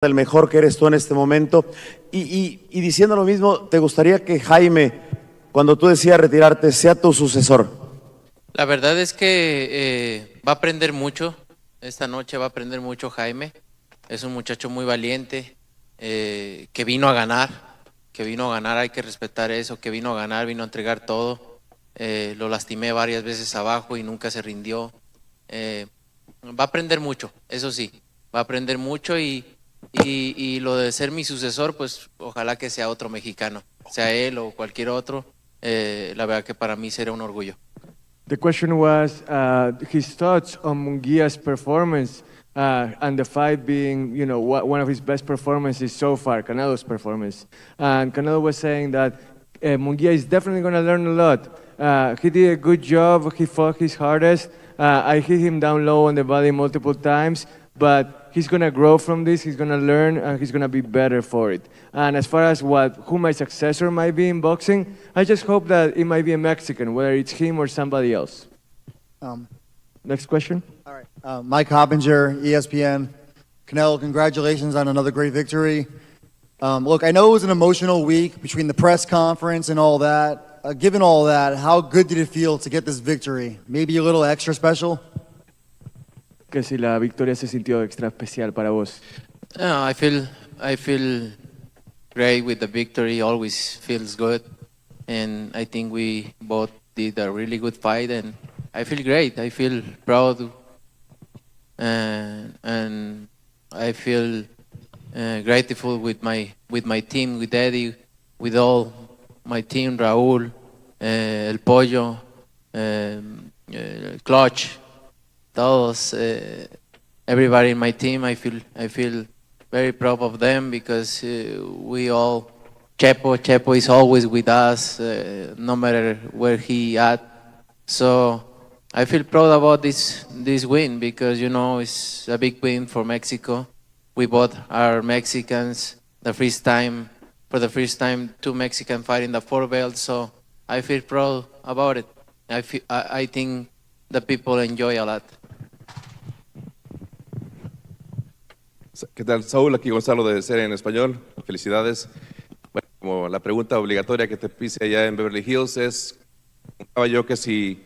el mejor que eres tú en este momento. Y diciendo lo mismo, ¿te gustaría que Jaime, cuando tú decidas retirarte, sea tu sucesor? La verdad es que va a aprender mucho. Esta noche va a aprender mucho Jaime. Es un muchacho muy valiente, que vino a ganar. Hay que respetar eso, que vino a ganar, vino a entregar todo. Lo lastimé varias veces abajo y nunca se rindió. Va a aprender mucho, eso sí, va a aprender mucho y lo de ser mi sucesor, pues ojalá que sea otro mexicano, sea él o cualquier otro. La verdad que para mí será un orgullo. The question was his thoughts on Munguia's performance and the fight being, you know, one of his best performances so far, Canelo's performance. And Canelo was saying that Munguia is definitely going to learn a lot. He did a good job. He fought his hardest. I hit him down low on the body multiple times, but he's going to grow from this. He's going to learn, and he's going to be better for it. And as far as who my successor might be in boxing, I just hope that it might be a Mexican, whether it's him or somebody else. Next question. All right. Mike Hoppinger, ESPN. Canelo, congratulations on another great victory. Look, I know it was an emotional week between the press conference and all that. Given all that, how good did it feel to get this victory? Maybe a little extra special? Que si la victoria se sintió extra especial para vos. I feel great with the victory. Always feels good, and I think we both did a really good fight, and I feel great. I feel proud, and I feel grateful with my team, with Eddie, with all my team, Raúl, El Pollo, Clutch, todos, everybody in my team. I feel very proud of them because we all, Chepo is always with us, no matter where he at. So I feel proud about this win because, you know, it's a big win for Mexico. We both are Mexicans. For the first time, two Mexicans fighting the four belts. So I feel proud about it. I think the people enjoy a lot. ¿Qué tal, Saúl? Aquí Gonzalo de Serie en Español. Felicidades. Bueno, como la pregunta obligatoria que te puse allá en Beverly Hills es, preguntaba yo que si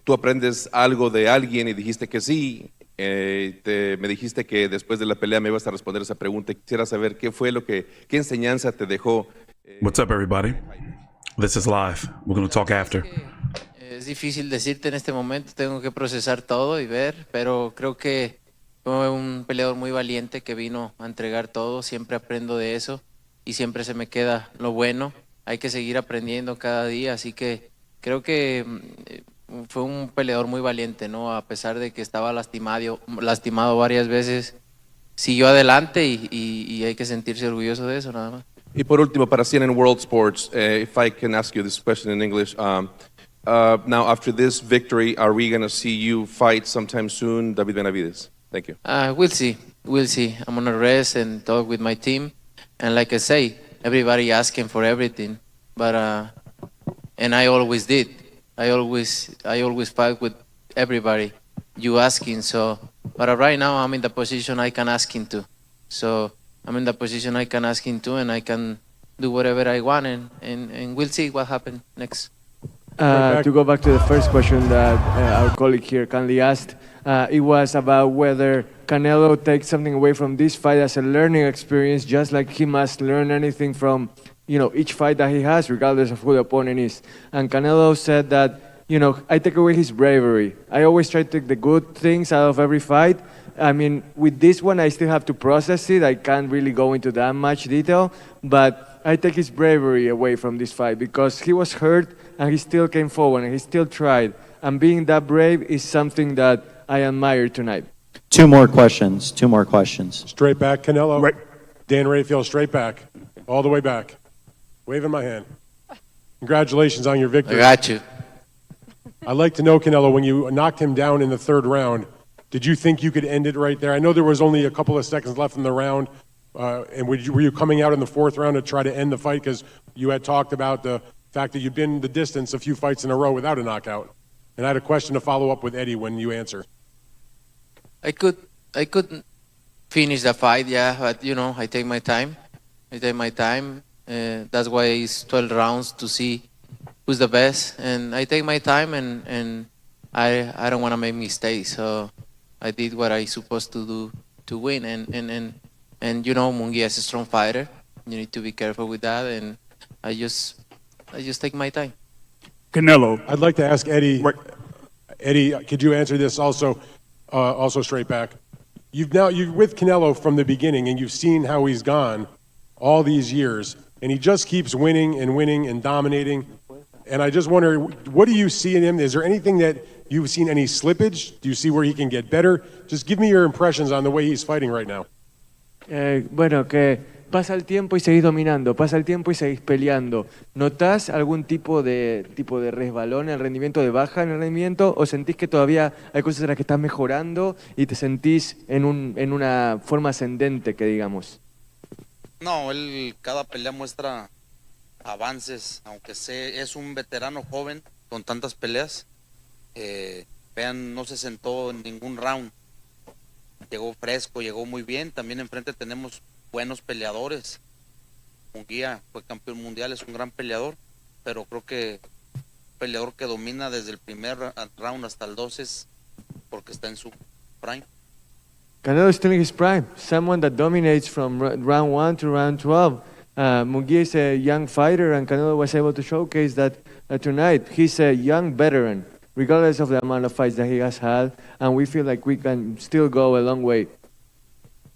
tú aprendes algo de alguien y dijiste que sí, me dijiste que después de la pelea me ibas a responder esa pregunta. Quisiera saber qué enseñanza te dejó. What's up, everybody? This is live. We're going to talk after. Es difícil decirte en este momento, tengo que procesar todo y ver, pero creo que fue un peleador muy valiente que vino a entregar todo. Siempre aprendo de eso y siempre se me queda lo bueno. Hay que seguir aprendiendo cada día, así que creo que fue un peleador muy valiente, ¿no? A pesar de que estaba lastimado varias veces, siguió adelante y hay que sentirse orgulloso de eso, nada más. Y por último, para CNN World Sports, if I can ask you this question in English, now after this victory, are we going to see you fight sometime soon, David Benavidez? Thank you. We'll see. I'm gonna rest and talk with my team, and like I say, everybody asking for everything, but and I always did. I always fight with everybody. You asking, so, but right now I'm in the position I can ask him to. So I'm in the position I can ask him to, and I can do whatever I want, and we'll see what happens next. To go back to the first question that our colleague here kindly asked, it was about whether Canelo takes something away from this fight as a learning experience, just like he must learn anything from, you know, each fight that he has, regardless of who the opponent is. And Canelo said that, you know, I take away his bravery. I always try to take the good things out of every fight. I mean, with this one, I still have to process it. I can't really go into that much detail, but I take his bravery away from this fight because he was hurt and he still came forward and he still tried. And being that brave is something that I admire tonight. Two more questions. Straight back, Canelo. Right. Dan Rayfield, straight back. All the way back. Waving my hand. Congratulations on your victory. I got you. I'd like to know, Canelo, when you knocked him down in the third round, did you think you could end it right there? I know there was only a couple of seconds left in the round. And were you coming out in the fourth round to try to end the fight? Because you had talked about the fact that you'd been the distance a few fights in a row without a knockout. And I had a question to follow up with Eddie when you answer. I could finish the fight, yeah, but you know, I take my time. I take my time. That's why it's 12 rounds to see who's the best. And I take my time, and I don't want to make mistakes. So I did what I supposed to do to win. And you know, Munguia is a strong fighter. You need to be careful with that. And I just take my time. Canelo. I'd like to ask Eddie. Eddie, could you answer this also straight back? You're with Canelo from the beginning, and you've seen how he's gone all these years, and he just keeps winning and dominating. And I just wonder, what do you see in him? Is there anything that you've seen, any slippage? Do you see where he can get better? Just give me your impressions on the way he's fighting right now. Bueno, que pasa el tiempo y seguís dominando, pasa el tiempo y seguís peleando. ¿Notás algún tipo de resbalón en el rendimiento, de baja en el rendimiento, o sentís que todavía hay cosas en las que estás mejorando y te sentís en una forma ascendente, que digamos? No, él cada pelea muestra avances, aunque es un veterano joven con tantas peleas. Vean, no se sentó en ningún round. Llegó fresco, llegó muy bien. También enfrente tenemos buenos peleadores. Munguía fue campeón mundial, es un gran peleador, pero creo que un peleador que domina desde el primer round hasta el 12 es porque está en su prime. Canelo is still in his prime. Someone that dominates from round 1 to round 12. Munguia is a young fighter, and Canelo was able to showcase that tonight. He's a young veteran, regardless of the amount of fights that he has had, and we feel like we can still go a long way.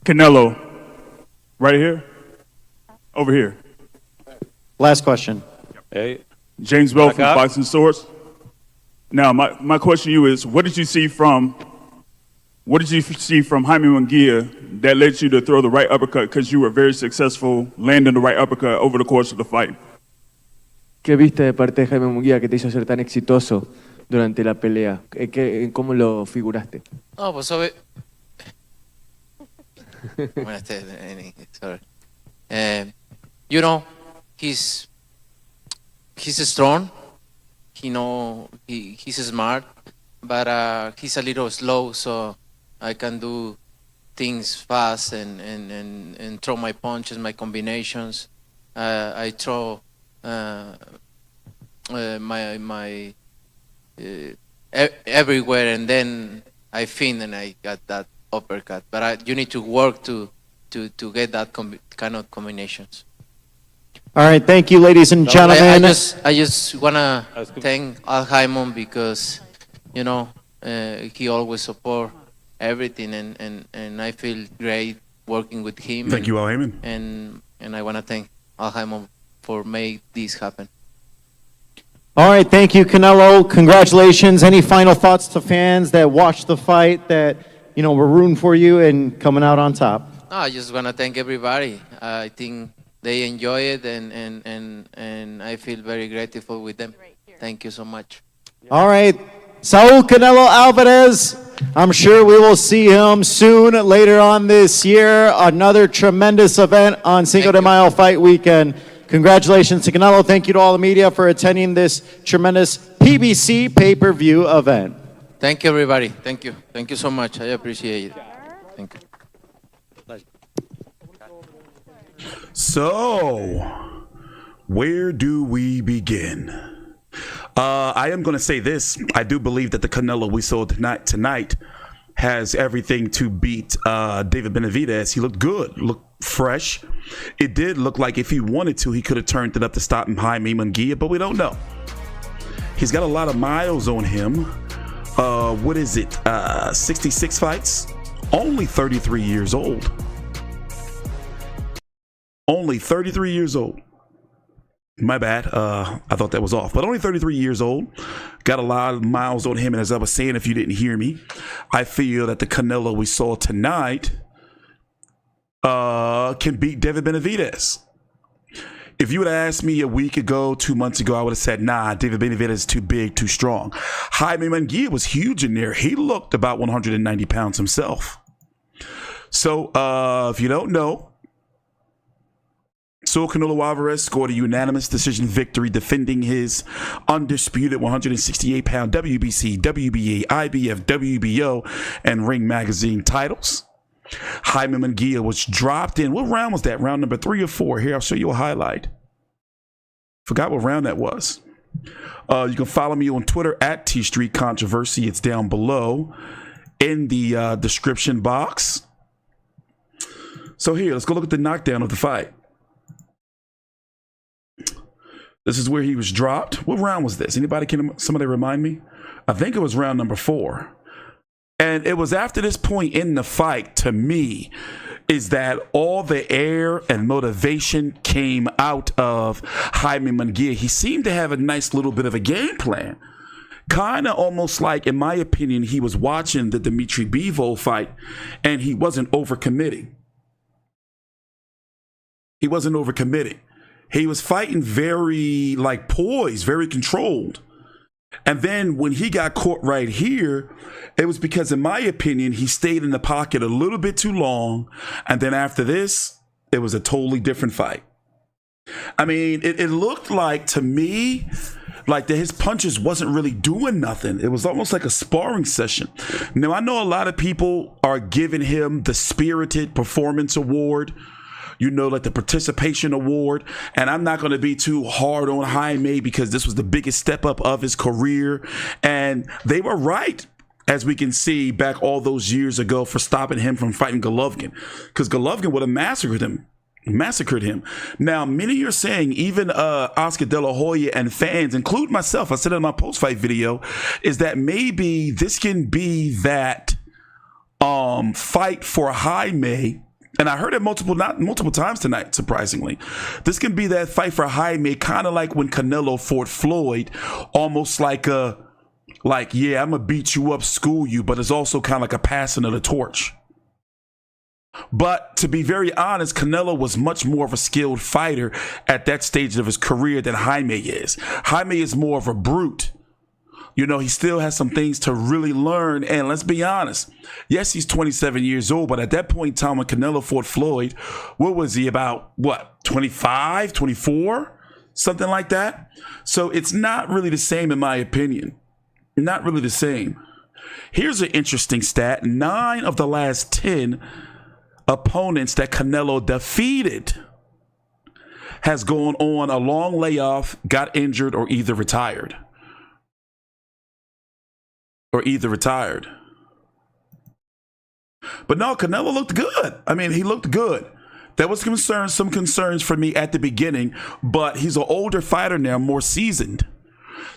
Canelo. Right here? Over here. Last question. Hey. James Bell from Boxing Source. Now, my question to you is, what did you see from Jaime Munguia that led you to throw the right uppercut, because you were very successful landing the right uppercut over the course of the fight? ¿Qué viste de parte de Jaime Munguia que te hizo ser tan exitoso durante la pelea? ¿Cómo lo figuraste? No, pues sorry. You know, he's strong. He's smart, but he's a little slow, so I can do things fast and throw my punches, my combinations. I throw my everywhere, and then I fin and I got that uppercut. But you need to work to get that kind of combinations. All right, thank you, ladies and gentlemen. I just wanna thank Jaime because, you know, he always support everything, and I feel great working with him. Thank you, Jaime. And I wanna thank Jaime for make this happen. All right, thank you, Canelo. Congratulations. Any final thoughts to fans that watched the fight that, you know, were rooting for you and coming out on top? No, I just wanna thank everybody. I think they enjoy it, and I feel very grateful with them. Thank you so much. All right, Saul Canelo Alvarez. I'm sure we will see him soon later on this year. Another tremendous event on Cinco de Mayo fight weekend. Congratulations to Canelo. Thank you to all the media for attending this tremendous PBC pay-per-view event. Thank you, everybody. Thank you. Thank you so much. I appreciate it. Thank you. So, where do we begin? I am going to say this. I do believe that the Canelo we saw tonight has everything to beat David Benavidez. He looked good, looked fresh. It did look like if he wanted to, he could have turned it up to stop Jaime Munguia, but we don't know. He's got a lot of miles on him. What is it? 66 fights? Only 33 years old. Only 33 years old. My bad. I thought that was off. But only 33 years old. Got a lot of miles on him. And as I was saying, if you didn't hear me, I feel that the Canelo we saw tonight can beat Devin Benividez. If you would have asked me a week ago, 2 months ago, I would have said, nah, David Benividez is too big, too strong. Jaime Munguia was huge in there. He looked about 190 pounds himself. So if you don't know, Saul Canelo Alvarez scored a unanimous decision victory, defending his undisputed 168-pound WBC, WBA, IBF, WBO, and Ring Magazine titles. Jaime Munguia was dropped in. What round was that? Round number 3 or 4? Here, I'll show you a highlight. Forgot what round that was. You can follow me on Twitter at TstreeT Controversy. It's down below in the description box. So here, let's go look at the knockdown of the fight. This is where he was dropped. What round was this? Somebody remind me? I think it was round number 4. And it was after this point in the fight, to me, is that all the air and motivation came out of Jaime Munguia. He seemed to have a nice little bit of a game plan. Kind of almost like, in my opinion, he was watching the Dimitri Bivol fight and he wasn't overcommitting. He wasn't overcommitting. He was fighting very poised, very controlled. And then when he got caught right here, it was because, in my opinion, he stayed in the pocket a little bit too long. And then after this, it was a totally different fight. I mean, it looked like, to me, like that his punches wasn't really doing nothing. It was almost like a sparring session. Now, I know a lot of people are giving him the Spirited Performance Award, like the participation award. And I'm not going to be too hard on Jaime because this was the biggest step up of his career. And they were right, as we can see, back all those years ago for stopping him from fighting Golovkin, because Golovkin would have massacred him. Now, many are saying, even Oscar De La Hoya and fans, include myself, I said it in my post-fight video, is that maybe this can be that fight for Jaime. And I heard it multiple times tonight, surprisingly. This can be that fight for Jaime, kind of like when Canelo fought Floyd, almost like yeah, I'm going to beat you up, school you, but it's also kind of like a passing of the torch. But to be very honest, Canelo was much more of a skilled fighter at that stage of his career than Jaime is. Jaime is more of a brute. He still has some things to really learn. And let's be honest. Yes, he's 27 years old, but at that point in time when Canelo fought Floyd, what was he, about, 25, 24? Something like that. So it's not really the same, in my opinion. Not really the same. Here's an interesting stat. 9 of the last 10 opponents that Canelo defeated has gone on a long layoff, got injured, or either retired. But no, Canelo looked good. I mean, he looked good. There was some concerns for me at the beginning, but he's an older fighter now, more seasoned.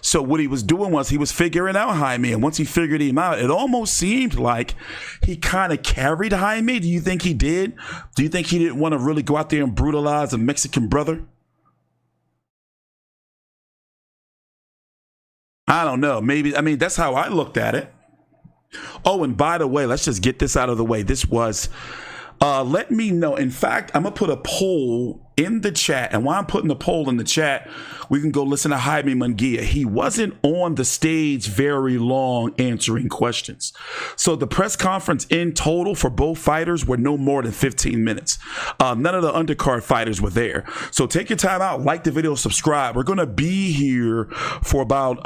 So what he was doing was he was figuring out Jaime, and once he figured him out, it almost seemed like he kind of carried Jaime. Do you think he did? Do you think he didn't want to really go out there and brutalize a Mexican brother? I don't know. Maybe, I mean, that's how I looked at it. Oh, and by the way, let's just get this out of the way. This was, let me know. In fact, I'm going to put a poll in the chat. And while I'm putting the poll in the chat, we can go listen to Jaime Munguia. He wasn't on the stage very long answering questions. So the press conference in total for both fighters were no more than 15 minutes. None of the undercard fighters were there. So take your time out, like the video, subscribe. We're going to be here for about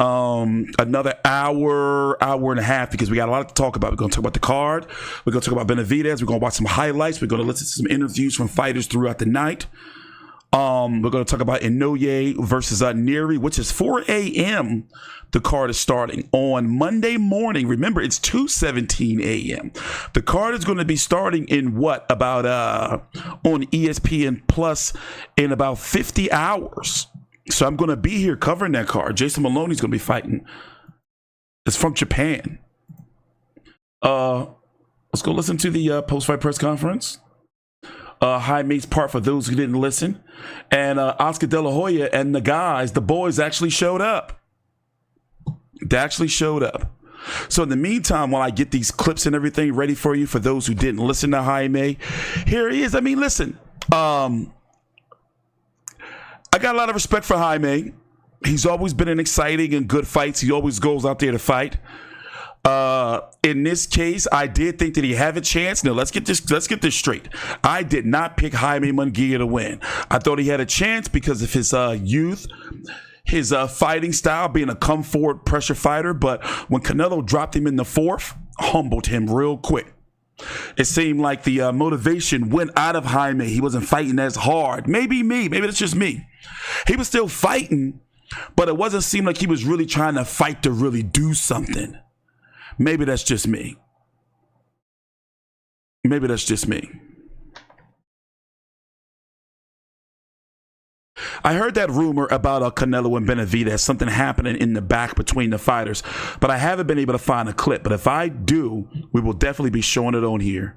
another hour and a half because we got a lot to talk about. We're going to talk about the card. We're going to talk about Benavidez. We're going to watch some highlights. We're going to listen to some interviews from fighters throughout the night. We're going to talk about Inoue versus Neri, which is 4 a.m. The card is starting on Monday morning. Remember, it's 2:17 a.m. The card is going to be starting in about on ESPN Plus in about 50 hours. So I'm going to be here covering that card. Jason Maloney's going to be fighting. It's from Japan. Let's go listen to the post-fight press conference. Jaime's part for those who didn't listen. And Oscar De La Hoya and the guys, the boys actually showed up. They actually showed up. So in the meantime, while I get these clips and everything ready for you, for those who didn't listen to Jaime, here he is. I mean, listen, I got a lot of respect for Jaime. He's always been in exciting and good fights. He always goes out there to fight. In this case, I did think that he had a chance. Now let's get this straight. I did not pick Jaime Munguia to win. I thought he had a chance because of his youth, his fighting style, being a come forward pressure fighter. But when Canelo dropped him in the fourth, humbled him real quick. It seemed like the motivation went out of Jaime. He wasn't fighting as hard. Maybe that's just me. He was still fighting, but it wasn't seem like he was really trying to fight to really do something. Maybe that's just me. Maybe that's just me. I heard that rumor about Canelo and Benavidez, something happening in the back between the fighters, but I haven't been able to find a clip. But if I do, we will definitely be showing it on here.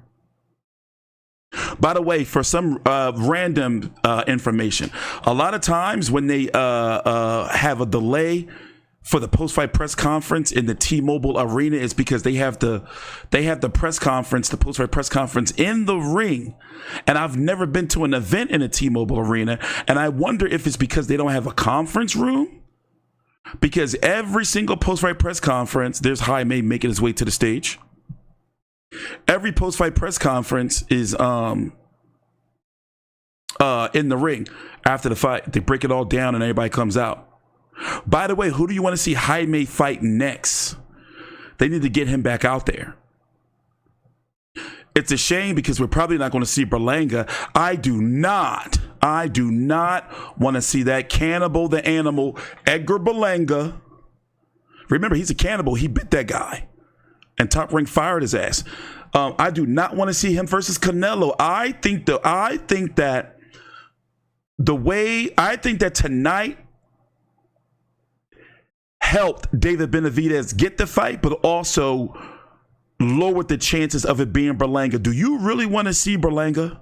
By the way, for some random information, a lot of times when they have a delay for the post-fight press conference in the T-Mobile Arena, is because they have the press conference, the post-fight press conference in the ring. And I've never been to an event in a T-Mobile Arena, and I wonder if it's because they don't have a conference room. Because every single post-fight press conference, there's Jaime making his way to the stage. Every post-fight press conference is in the ring after the fight. They break it all down and everybody comes out. By the way, who do you want to see Jaime fight next? They need to get him back out there. It's a shame because we're probably not going to see Berlanga. I do not want to see that cannibal, the animal, Edgar Berlanga. Remember, he's a cannibal. He bit that guy. And Top Rank fired his ass. I do not want to see him versus Canelo. I think that tonight helped David Benavidez get the fight, but also lowered the chances of it being Berlanga. Do you really want to see Berlanga?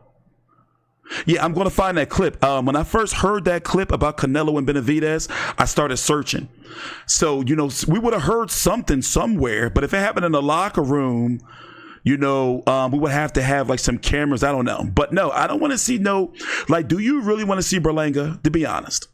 Yeah, I'm going to find that clip. When I first heard that clip about Canelo and Benavidez, I started searching. So, we would have heard something somewhere, but if it happened in the locker room, we would have to have like some cameras. I don't know. But no, I don't want to see do you really want to see Berlanga? To be honest.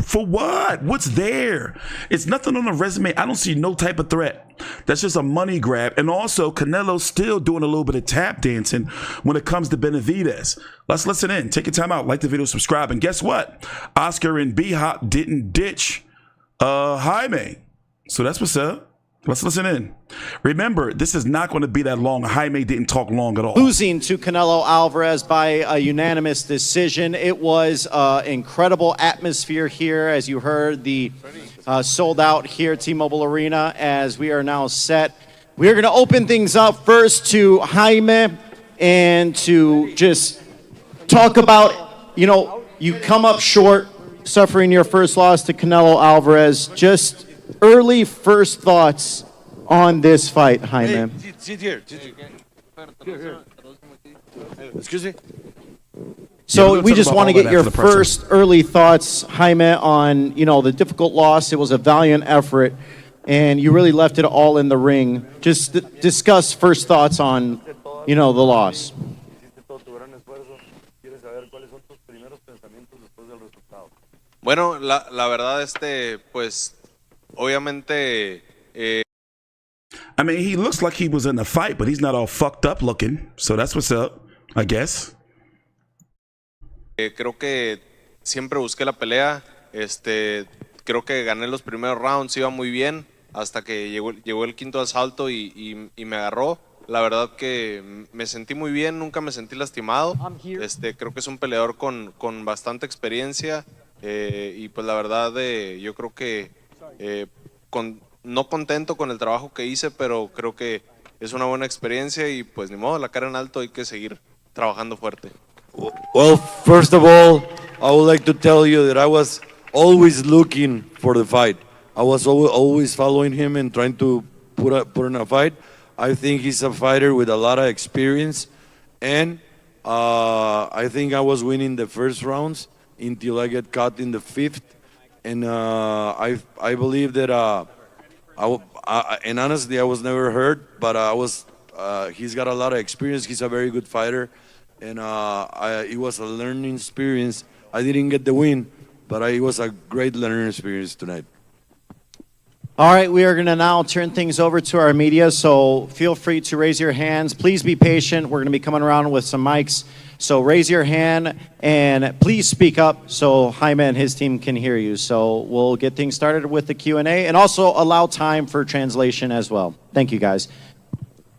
For what? What's there? It's nothing on the resume. I don't see no type of threat. That's just a money grab. And also, Canelo's still doing a little bit of tap dancing when it comes to Benavidez. Let's listen in. Take your time out. Like the video, subscribe. And guess what? Oscar and B-Hop didn't ditch Jaime. So that's what's up. Let's listen in. Remember, this is not going to be that long. Jaime didn't talk long at all. Losing to Canelo Alvarez by a unanimous decision. It was incredible atmosphere here, as you heard, the sold out here at T-Mobile Arena, as we are now set. We are going to open things up first to Jaime and to just talk about, you come up short, suffering your first loss to Canelo Alvarez. Just early first thoughts on this fight, Jaime. Sit here. Excuse me? So we just want to get your first early thoughts, Jaime, on, the difficult loss. It was a valiant effort, and you really left it all in the ring. Just discuss first thoughts on, the loss. Bueno, la verdad, pues, obviamente. I mean, he looks like he was in a fight, but he's not all fucked up looking. So that's what's up, I guess. Creo que siempre busqué la pelea. Creo que gané los primeros rounds, iba muy bien, hasta que llegó el quinto asalto y me agarró. La verdad que me sentí muy bien, nunca me sentí lastimado. Creo que es un peleador con bastante experiencia. Y pues la verdad, yo creo que no contento con el trabajo que hice, pero creo que es una buena experiencia y pues ni modo, la cara en alto, hay que seguir trabajando fuerte. Well, first of all, I would like to tell you that I was always looking for the fight. I was always following him and trying to put in a fight. I think he's a fighter with a lot of experience, and I think I was winning the first rounds until I get caught in the fifth, and I believe that and honestly, I was never hurt, but he's got a lot of experience. He's a very good fighter, and it was a learning experience. I didn't get the win, but it was a great learning experience tonight. All right, we are going to now turn things over to our media, so feel free to raise your hands. Please be patient. We're going to be coming around with some mics, so raise your hand and please speak up so Jaime and his team can hear you. So we'll get things started with the Q&A and also allow time for translation as well. Thank you, guys.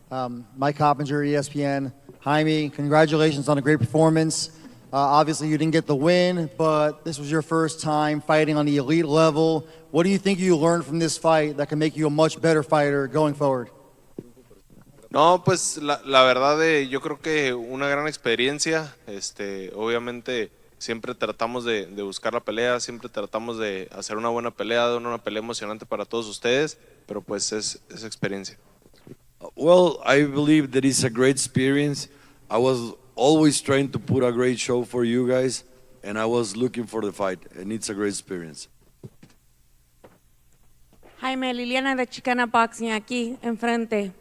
Mike Coppinger, ESPN. Jaime, congratulations on a great performance. Obviously, you didn't get the win, but this was your first time fighting on the elite level. What do you think you learned from this fight that can make you a much better fighter going forward? No, pues la verdad yo creo que una gran experiencia. Obviamente siempre tratamos de buscar la pelea, siempre tratamos de hacer una buena pelea, de una pelea emocionante para todos ustedes, pero pues es experiencia. Well, I believe that it's a great experience. I was always trying to put a great show for you guys, and I was looking for the fight, and it's a great experience. Jaime, Liliana de Chicana Boxing aquí enfrente.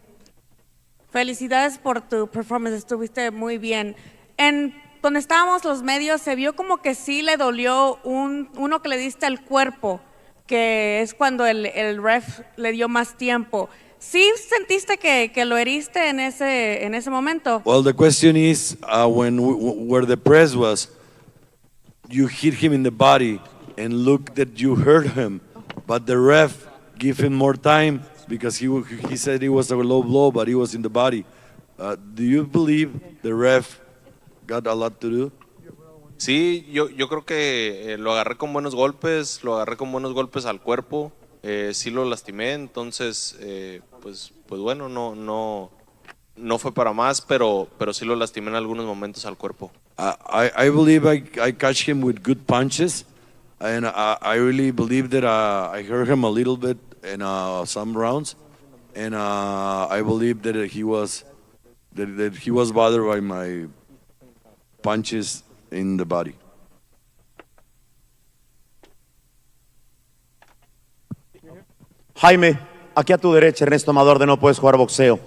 Felicidades por tu performance, estuviste muy bien. En donde estábamos los medios se vio como que sí le dolió uno que le diste al cuerpo, que es cuando el ref le dio más tiempo. ¿Sí sentiste que lo heriste en ese momento? Well, the question is, where the press was, you hit him in the body and look that you hurt him, but the ref gave him more time because he said it was a low blow, but it was in the body. Do you believe the ref got a lot to do? Sí, yo creo que lo agarré con buenos golpes, al cuerpo. Sí lo lastimé, entonces pues bueno, no fue para más, pero sí lo lastimé en algunos momentos al cuerpo. I believe I catch him with good punches, and I really believe that I hurt him a little bit in some rounds, and I believe that he was bothered by my punches in the body. Jaime, aquí a tu derecha, Ernesto Amador de No Puedes Jugar Boxeo.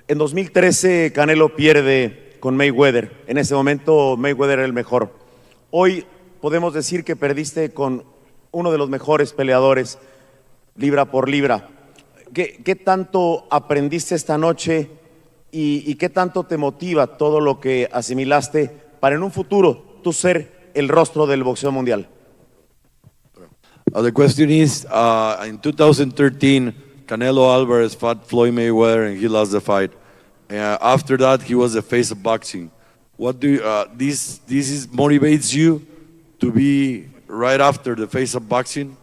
En 2013 Canelo pierde con Mayweather. En ese momento Mayweather era el mejor. Hoy podemos decir que perdiste con uno de los mejores peleadores libra por libra. ¿Qué tanto aprendiste esta noche y qué tanto te motiva todo lo que asimilaste para en un futuro tú ser el rostro del boxeo mundial? The question is, in 2013, Canelo Alvarez fought Floyd Mayweather and he lost the fight. After that, he was the face of boxing. What do this motivates you to be right after the face of boxing?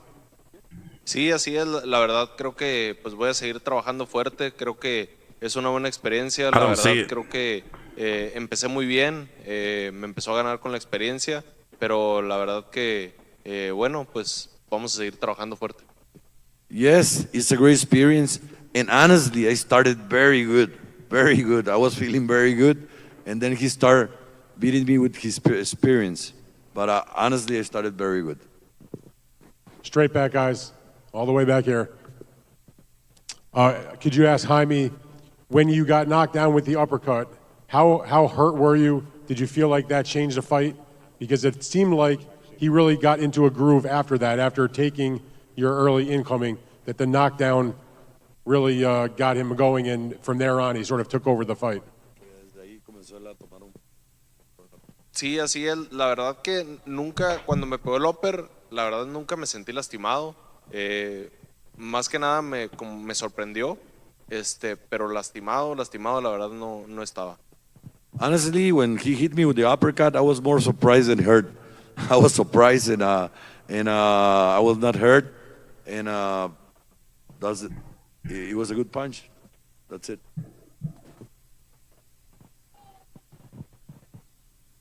Sí, así es. La verdad creo que pues voy a seguir trabajando fuerte. Creo que es una buena experiencia. La verdad creo que empecé muy bien. Me empezó a ganar con la experiencia, pero la verdad que bueno, pues vamos a seguir trabajando fuerte. Yes, it's a great experience, and honestly, I started very good. I was feeling very good, and then he started beating me with his experience. But honestly, I started very good. Straight back, guys, all the way back here. Could you ask Jaime, when you got knocked down with the uppercut, how hurt were you? Did you feel like that changed the fight? Because it seemed like he really got into a groove after that, after taking your early incoming, that the knockdown really got him going, and from there on he sort of took over the fight. Sí, así es. La verdad que nunca, cuando me pegó el upper, la verdad nunca me sentí lastimado. Más que nada me sorprendió, pero lastimado la verdad no estaba. Honestly, when he hit me with the uppercut, I was more surprised than hurt. I was surprised and I was not hurt, and it was a good punch. That's it.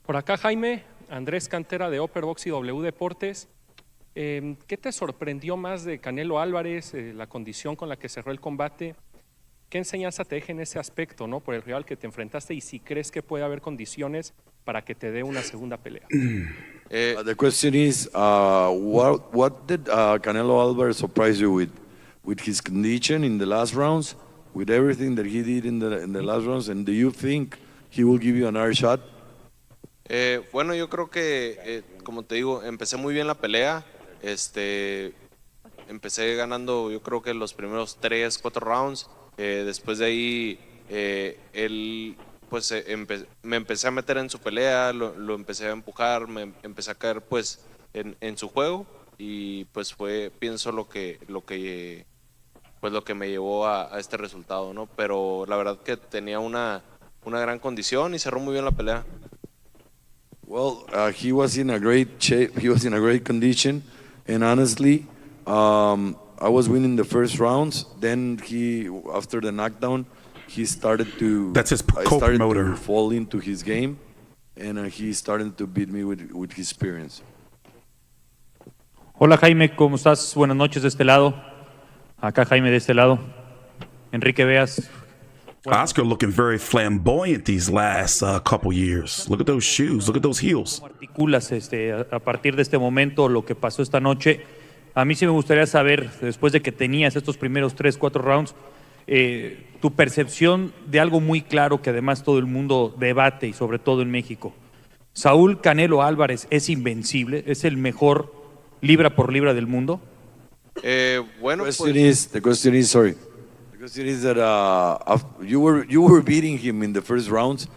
Por acá, Jaime, Andrés Cantera de Upperbox y W Deportes. ¿Qué te sorprendió más de Canelo Álvarez, la condición con la que cerró el combate? ¿Qué enseñanza te deja en ese aspecto, por el rival que te enfrentaste, y si crees que puede haber condiciones para que te dé una segunda pelea? The question is, what did Canelo Alvarez surprise you with his condition in the last rounds, with everything that he did in the last rounds, and do you think he will give you another shot? Bueno, yo creo que, como te digo, empecé muy bien la pelea. Empecé ganando, yo creo que los primeros 3-4 rounds. Después de ahí, él pues me empecé a meter en su pelea, lo empecé a empujar, me empecé a caer pues en su juego, y pues fue, pienso, lo que pues lo que me llevó a este resultado, ¿no? Pero la verdad que tenía una gran condición y cerró muy bien la pelea. Well, he was in a great shape. He was in a great condition, and honestly, I was winning the first rounds. Then after the knockdown, he started to. That's his I started co-promoter. to fall into his game, and he started to beat me with his experience. Hola Jaime, ¿cómo estás? Buenas noches de este lado. Acá Jaime de este lado. Enrique Veas. Oscar looking very flamboyant these last couple years. Look at those shoes. Look at those heels. Articulas a partir de este momento lo que pasó esta noche. A mí sí me gustaría saber, después de que tenías estos primeros 3-4 rounds, tu percepción de algo muy claro que además todo el mundo debate y sobre todo en México. Saúl Canelo Álvarez es invencible, es el mejor libra por libra del mundo. Bueno, The question is that you were beating him in the first rounds,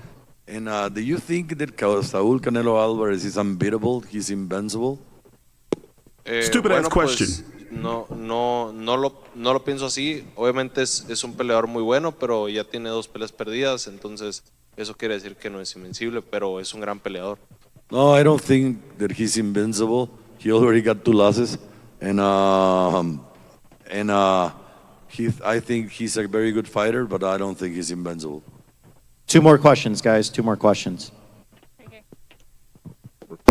and do you think that Saúl Canelo Álvarez is unbeatable? He's invincible? Stupid ass question. Pues, no lo pienso así. Obviamente es un peleador muy bueno, pero ya tiene 2 peleas perdidas, entonces eso quiere decir que no es invencible, pero es un gran peleador. No, I don't think that he's invincible. He already got 2 losses, and I think he's a very good fighter, but I don't think he's invincible. 2 more questions, guys. 2 more questions.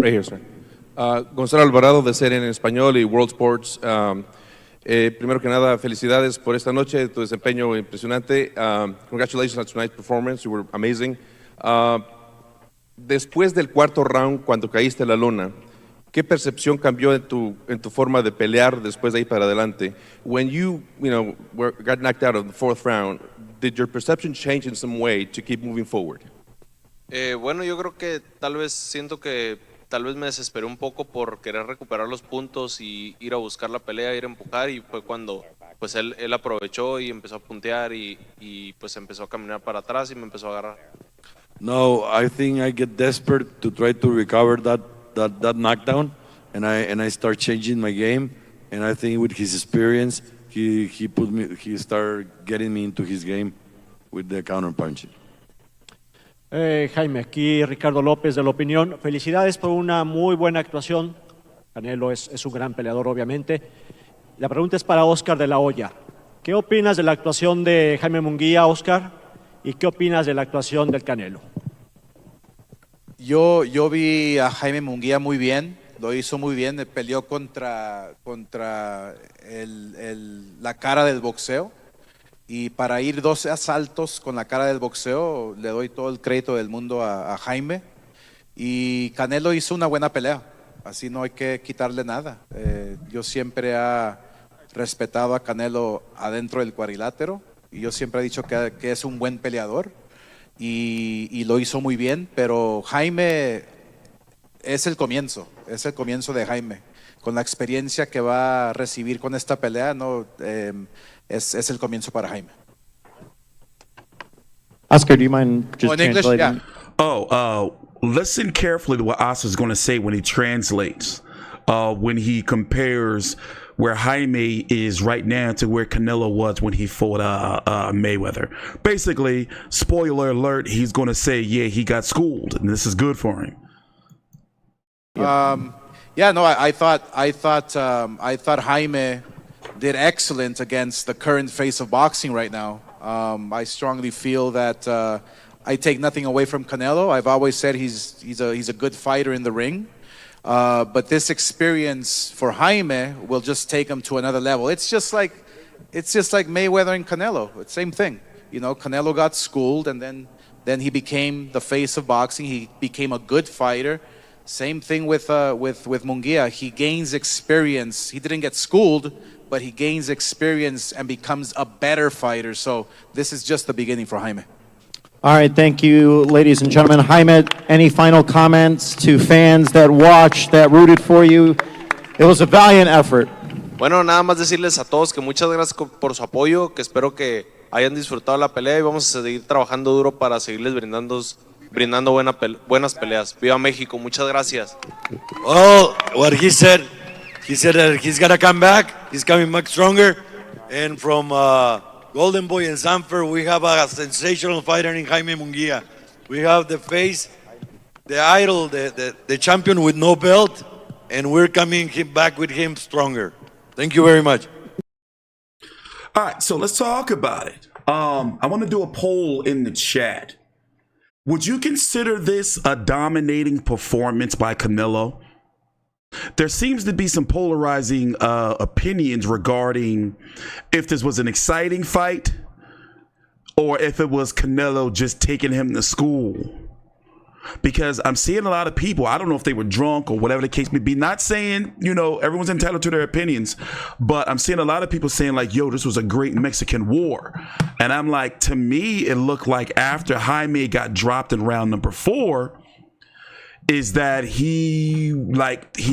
Right here, sir. Gonzalo Alvarado de Serie en Español y World Sports. Primero que nada, felicidades por esta noche, tu desempeño impresionante. Congratulations on tonight's performance, you were amazing. Después del cuarto round, cuando caíste a la lona, ¿qué percepción cambió en tu forma de pelear después de ahí para adelante? When you got knocked out of the 4th round, did your perception change in some way to keep moving forward? Bueno, yo creo que siento que tal vez me desesperé un poco por querer recuperar los puntos y ir a buscar la pelea, ir a empujar, y fue cuando pues él aprovechó y empezó a puntear y pues empezó a caminar para atrás y me empezó a agarrar. No, I think I get desperate to try to recover that knockdown, and I start changing my game, and I think with his experience, he started getting me into his game with the counter punching. Jaime, aquí Ricardo López de La Opinión. Felicidades por una muy buena actuación. Canelo es un gran peleador, obviamente. La pregunta es para Oscar de la Hoya. ¿Qué opinas de la actuación de Jaime Munguía, Oscar? ¿Y qué opinas de la actuación del Canelo? Yo vi a Jaime Munguía muy bien, lo hizo muy bien, peleó contra la cara del boxeo. Y para ir 12 asaltos con la cara del boxeo, le doy todo el crédito del mundo a Jaime. Y Canelo hizo una buena pelea, así no hay que quitarle nada. Yo siempre he respetado a Canelo adentro del cuadrilátero, y yo siempre he dicho que es un buen peleador, y lo hizo muy bien, pero Jaime es el comienzo de Jaime. Con la experiencia que va a recibir con esta pelea, no, es el comienzo para Jaime. Oscar, do you mind just in English? translating? Yeah. Listen carefully to what Oscar's going to say when he translates. When he compares where Jaime is right now to where Canelo was when he fought Mayweather. Basically, spoiler alert, he's going to say, yeah, he got schooled, and this is good for him. I thought Jaime did excellent against the current face of boxing right now. I strongly feel that I take nothing away from Canelo. I've always said he's a good fighter in the ring. But this experience for Jaime will just take him to another level. It's just like Mayweather and Canelo. It's same thing. You know, Canelo got schooled, and then he became the face of boxing. He became a good fighter. Same thing with Munguia. He gains experience. He didn't get schooled, but he gains experience and becomes a better fighter. So this is just the beginning for Jaime. All right, thank you, ladies and gentlemen. Jaime, any final comments to fans that watched, that rooted for you? It was a valiant effort. Bueno, nada más decirles a todos que muchas gracias por su apoyo, que espero que hayan disfrutado la pelea y vamos a seguir trabajando duro para seguirles brindando buenas peleas. Viva México, muchas gracias. Oh, what he said that he's gonna come back. He's coming back stronger. And from Golden Boy and Sanford, we have a sensational fighter in Jaime Munguia. We have the face, the idol, the champion with no belt, and we're coming back with him stronger. Thank you very much. All right, so let's talk about it. I want to do a poll in the chat. Would you consider this a dominating performance by Canelo? There seems to be some polarizing opinions regarding if this was an exciting fight or if it was Canelo just taking him to school. Because I'm seeing a lot of people, I don't know if they were drunk or whatever the case may be, not saying, you know, everyone's entitled to their opinions, but I'm seeing a lot of people saying like, yo, this was a great Mexican war. And I'm like, to me, it looked like after Jaime got dropped in round number 4, is that he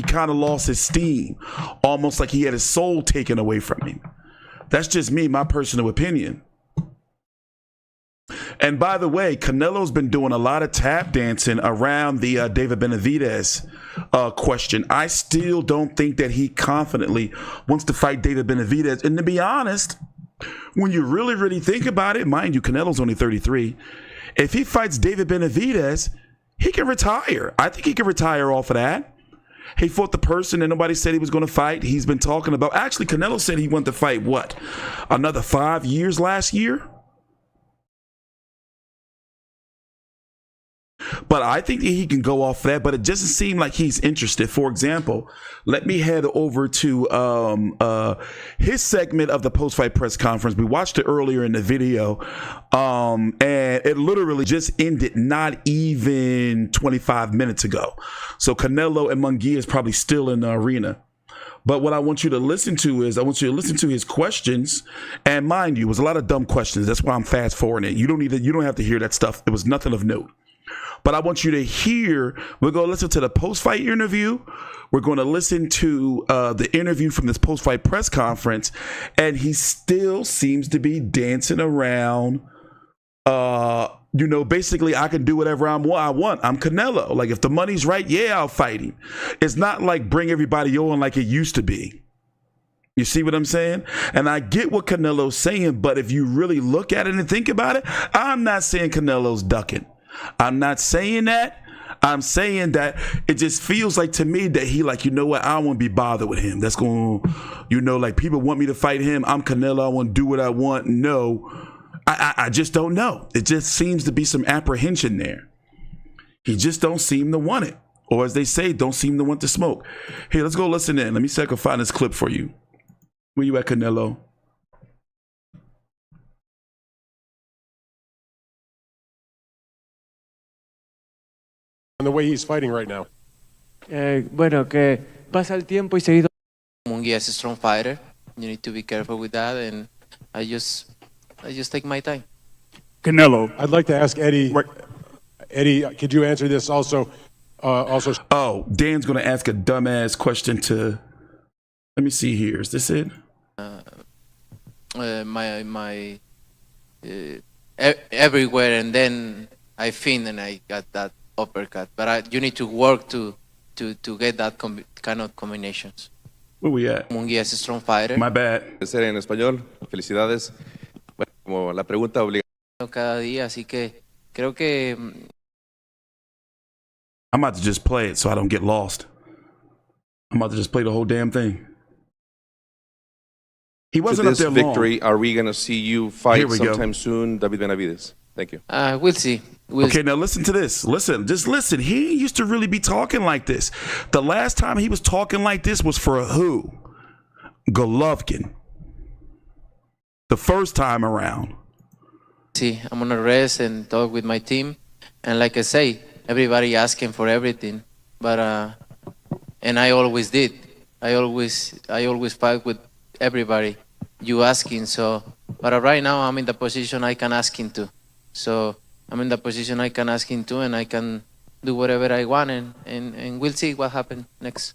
kind of lost his steam, almost like he had his soul taken away from him. That's just me, my personal opinion. And by the way, Canelo's been doing a lot of tap dancing around the David Benavidez question. I still don't think that he confidently wants to fight David Benavidez. And to be honest, when you really, really think about it, mind you, Canelo's only 33. If he fights David Benavidez, he can retire. I think he can retire off of that. He fought the person that nobody said he was going to fight. He's been talking about, actually, Canelo said he wanted to fight, what, another 5 years last year? But I think that he can go off that, but it doesn't seem like he's interested. For example, let me head over to his segment of the post-fight press conference. We watched it earlier in the video, and it literally just ended not even 25 minutes ago. So Canelo and Munguia is probably still in the arena. But what I want you to listen to is, I want you to listen to his questions. And mind you, it was a lot of dumb questions. That's why I'm fast forwarding it. You don't have to hear that stuff. It was nothing of note. But I want you to hear, we're going to listen to the post-fight interview. We're going to listen to the interview from this post-fight press conference. And he still seems to be dancing around, you know, basically, I can do whatever I want. I'm Canelo. Like, if the money's right, yeah, I'll fight him. It's not like bring everybody on like it used to be. You see what I'm saying? And I get what Canelo's saying, but if you really look at it and think about it, I'm not saying Canelo's ducking. I'm not saying that. I'm saying that it just feels like to me that he like, you know what, I don't want to be bothered with him. That's going to, you know, like people want me to fight him. I'm Canelo. I want to do what I want. No, I just don't know. It just seems to be some apprehension there. He just don't seem to want it. Or as they say, don't seem to want to smoke. Hey, let's go listen in. Let me see if I can find this clip for you. Where you at, Canelo? And the way he's fighting right now. Bueno, que pasa el tiempo y seguido. Munguia is a strong fighter. You need to be careful with that, and I just take my time. Canelo. I'd like to ask Eddie. Eddie, could you answer this also? Oh, Dan's going to ask a dumbass question to. Let me see here. Is this it? Everywhere, and then I fin and I got that uppercut. But you need to work to get that kind of combinations. Where we at? Munguia is a strong fighter. My bad. Ser en español, felicidades. Bueno, como la pregunta obligatoria. Cada día, así que creo que. I'm about to just play it so I don't get lost. I'm about to just play the whole damn thing. He wasn't up there long. Victory, are we going to see you fight sometime go. soon, David Benavidez? Thank you. We'll see. Okay, now listen to this. Listen, just listen. He used to really be talking like this. The last time he was talking like this was for who? Golovkin. The first time around. See, I'm gonna rest and talk with my team, and like I say, everybody asking for everything, but and I always did. I always fight with everybody. You asking, so, but right now I'm in the position I can ask him to. So I'm in the position I can ask him to, and I can do whatever I want, and we'll see what happens next.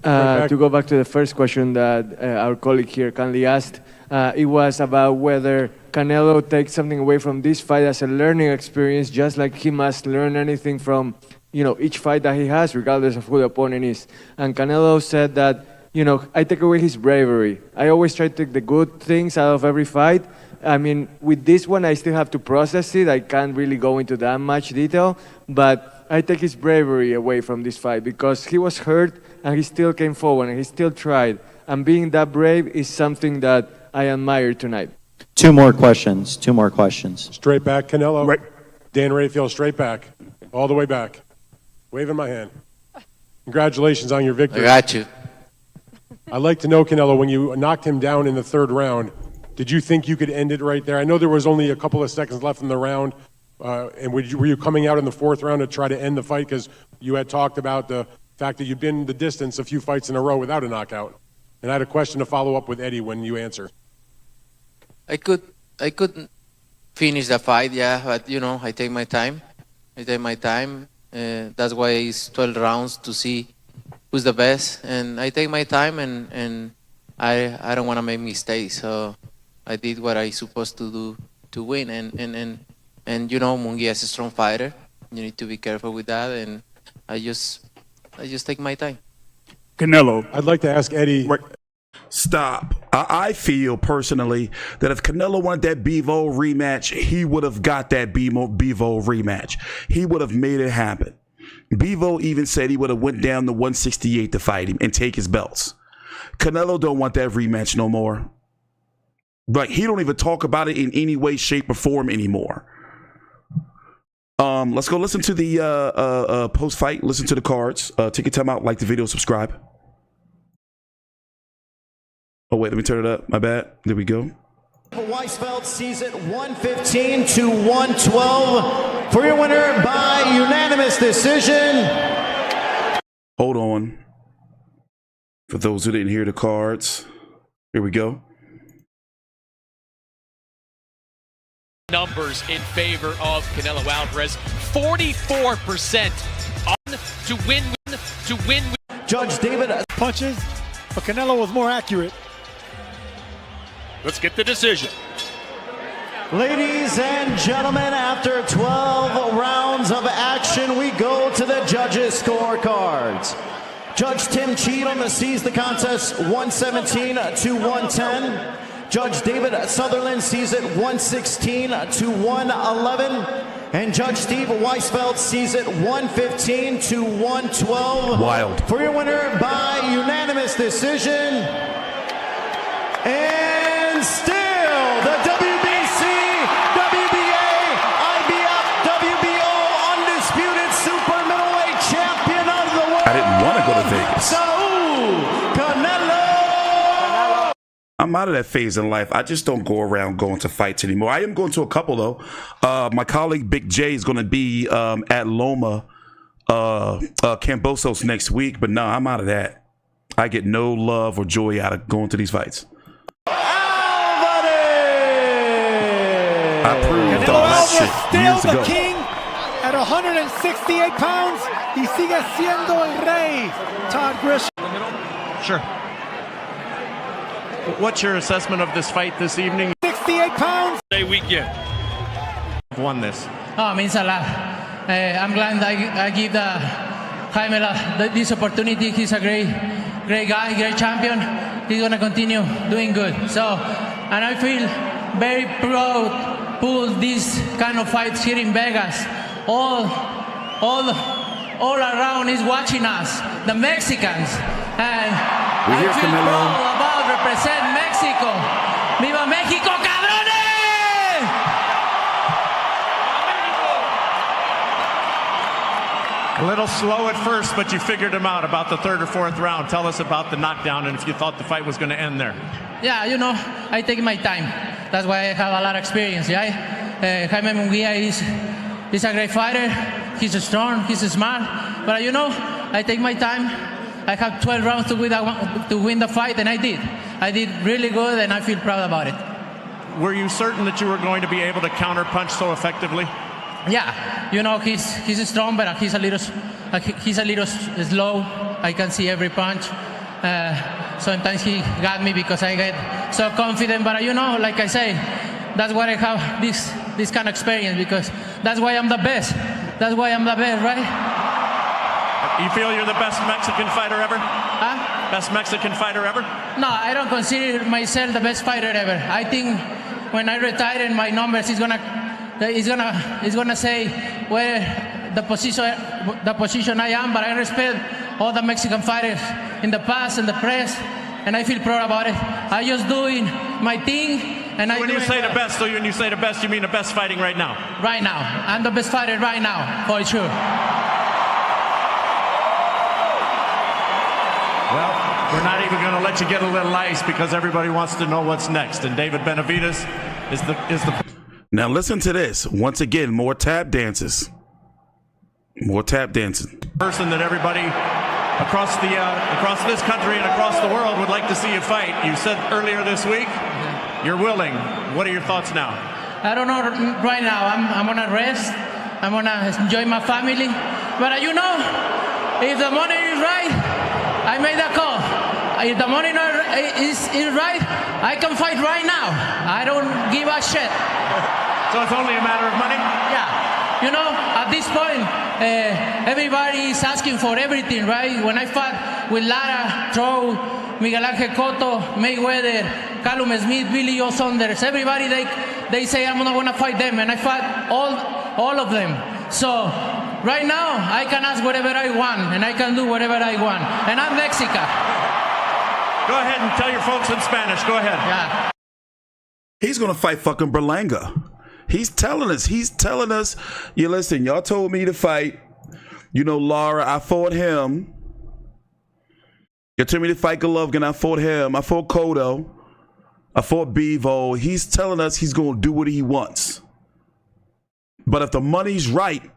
To go back to the first question that our colleague here kindly asked, it was about whether Canelo takes something away from this fight as a learning experience, just like he must learn anything from, each fight that he has, regardless of who the opponent is. And Canelo said that, you know, I take away his bravery. I always try to take the good things out of every fight. I mean, with this one, I still have to process it. I can't really go into that much detail, but I take his bravery away from this fight because he was hurt and he still came forward and he still tried. And being that brave is something that I admire tonight. Two more questions. Straight back, Canelo. Right. Dan Rayfield, straight back. All the way back. Waving my hand. Congratulations on your victory. I got you. I'd like to know, Canelo, when you knocked him down in the third round, did you think you could end it right there? I know there was only a couple of seconds left in the round. And were you coming out in the fourth round to try to end the fight? Because you had talked about the fact that you've been the distance a few fights in a row without a knockout. And I had a question to follow up with Eddie when you answer. I couldn't finish the fight, yeah, but you know, I take my time. That's why it's 12 rounds to see who's the best. And I take my time, and I don't want to make mistakes. So I did what I supposed to do to win. And you know, Munguia is a strong fighter. You need to be careful with that. And I just take my time. Canelo. I'd like to ask Eddie. Stop. I feel personally that if Canelo wanted that Bivol rematch, he would have got that Bivol rematch. He would have made it happen. Bivol even said he would have went down to 168 to fight him and take his belts. Canelo don't want that rematch no more. Like, he don't even talk about it in any way, shape, or form anymore. Let's go listen to the post-fight. Listen to the cards. Take your time out. Like the video. Subscribe. Oh, wait. Let me turn it up. My bad. There we go. Weisfeld sees it 115 to 112 for your winner by unanimous decision. Hold on. For those who didn't hear the cards, here we go. Numbers in favor of Canelo Alvarez. 44% on to win. Judge David punches, but Canelo was more accurate. Let's get the decision. Ladies and gentlemen, after 12 rounds of action, we go to the judges' scorecards. Judge Tim Cheatham sees the contest 117 to 110. Judge David Sutherland sees it 116 to 111. And Judge Steve Weisfeld sees it 115 to 112. Wild. For your winner by unanimous decision. And still the WBC, WBA, IBF, WBO undisputed super middleweight champion of the world. I didn't want to go to Vegas. Canelo. I'm out of that phase in life. I just don't go around going to fights anymore. I am going to a couple, though. My colleague Big J is going to be at Loma Cambosos next week. But no, I'm out of that. I get no love or joy out of going to these fights. I proved all that shit years Still ago. the king at 168 pounds. Y sigue siendo el rey. Todd Grisham. Sure. What's your assessment of this fight this evening? 68 pounds. Day weekend. Won this. Oh, it means a lot. I'm glad I give Jaime this opportunity. He's a great guy, great champion. He's gonna continue doing good. So, and I feel very proud pull these kind of fights here in Vegas. All around is watching us, the Mexicans, and I feel proud about represent Mexico. Viva Mexico, cabrones! A little slow at first, but you figured him out about the third or fourth round. Tell us about the knockdown and if you thought the fight was going to end there. Yeah, you know, I take my time. That's why I have a lot of experience, yeah? Jaime Munguia is a great fighter. He's strong, he's smart. But you know, I take my time. I have 12 rounds to win the fight, and I did. I did really good, and I feel proud about it. Were you certain that you were going to be able to counterpunch so effectively? Yeah, you know, he's strong, but he's a little slow. I can see every punch. Sometimes he got me because I get so confident, but you know, like I say, that's why I have this kind of experience, because that's why I'm the best. That's why I'm the best, right? You feel you're the best Mexican fighter ever? Huh? Best Mexican fighter ever? No, I don't consider myself the best fighter ever. I think when I retire in my numbers, it's gonna say where the position I am. But I respect all the Mexican fighters in the past and the press, and I feel proud about it. I just doing my thing. And when you say the best, when you say the best, you mean the best fighting right now? Right now. I'm the best fighter right now, for sure. Well, we're not even going to let you get a little ice because everybody wants to know what's next. And David Benavidez is the. Now listen to this. Once again, more tap dances. More tap dancing. Person that everybody across this country and across the world would like to see you fight. You said earlier this week. You're willing. What are your thoughts now? I don't know right now. I'm gonna rest. I'm gonna enjoy my family. But you know, if the money is right, I made that call. If the money is right, I can fight right now. I don't give a shit. So it's only a matter of money? Yeah. You know, at this point, everybody is asking for everything, right? When I fought with Lara, Troll, Miguel Angel Cotto, Mayweather, Callum Smith, Billy Joe Saunders, everybody, they say I'm not gonna fight them, and I fought all of them. So right now, I can ask whatever I want, and I can do whatever I want, and I'm Mexican. Go ahead and tell your folks in Spanish. Go ahead. Yeah. He's gonna fight fucking Berlanga. He's telling us, you listen, y'all told me to fight, you know, Lara, I fought him. You told me to fight Golovkin, I fought him. I fought Cotto. I fought Bevo. He's telling us he's going to do what he wants. But if the money's right,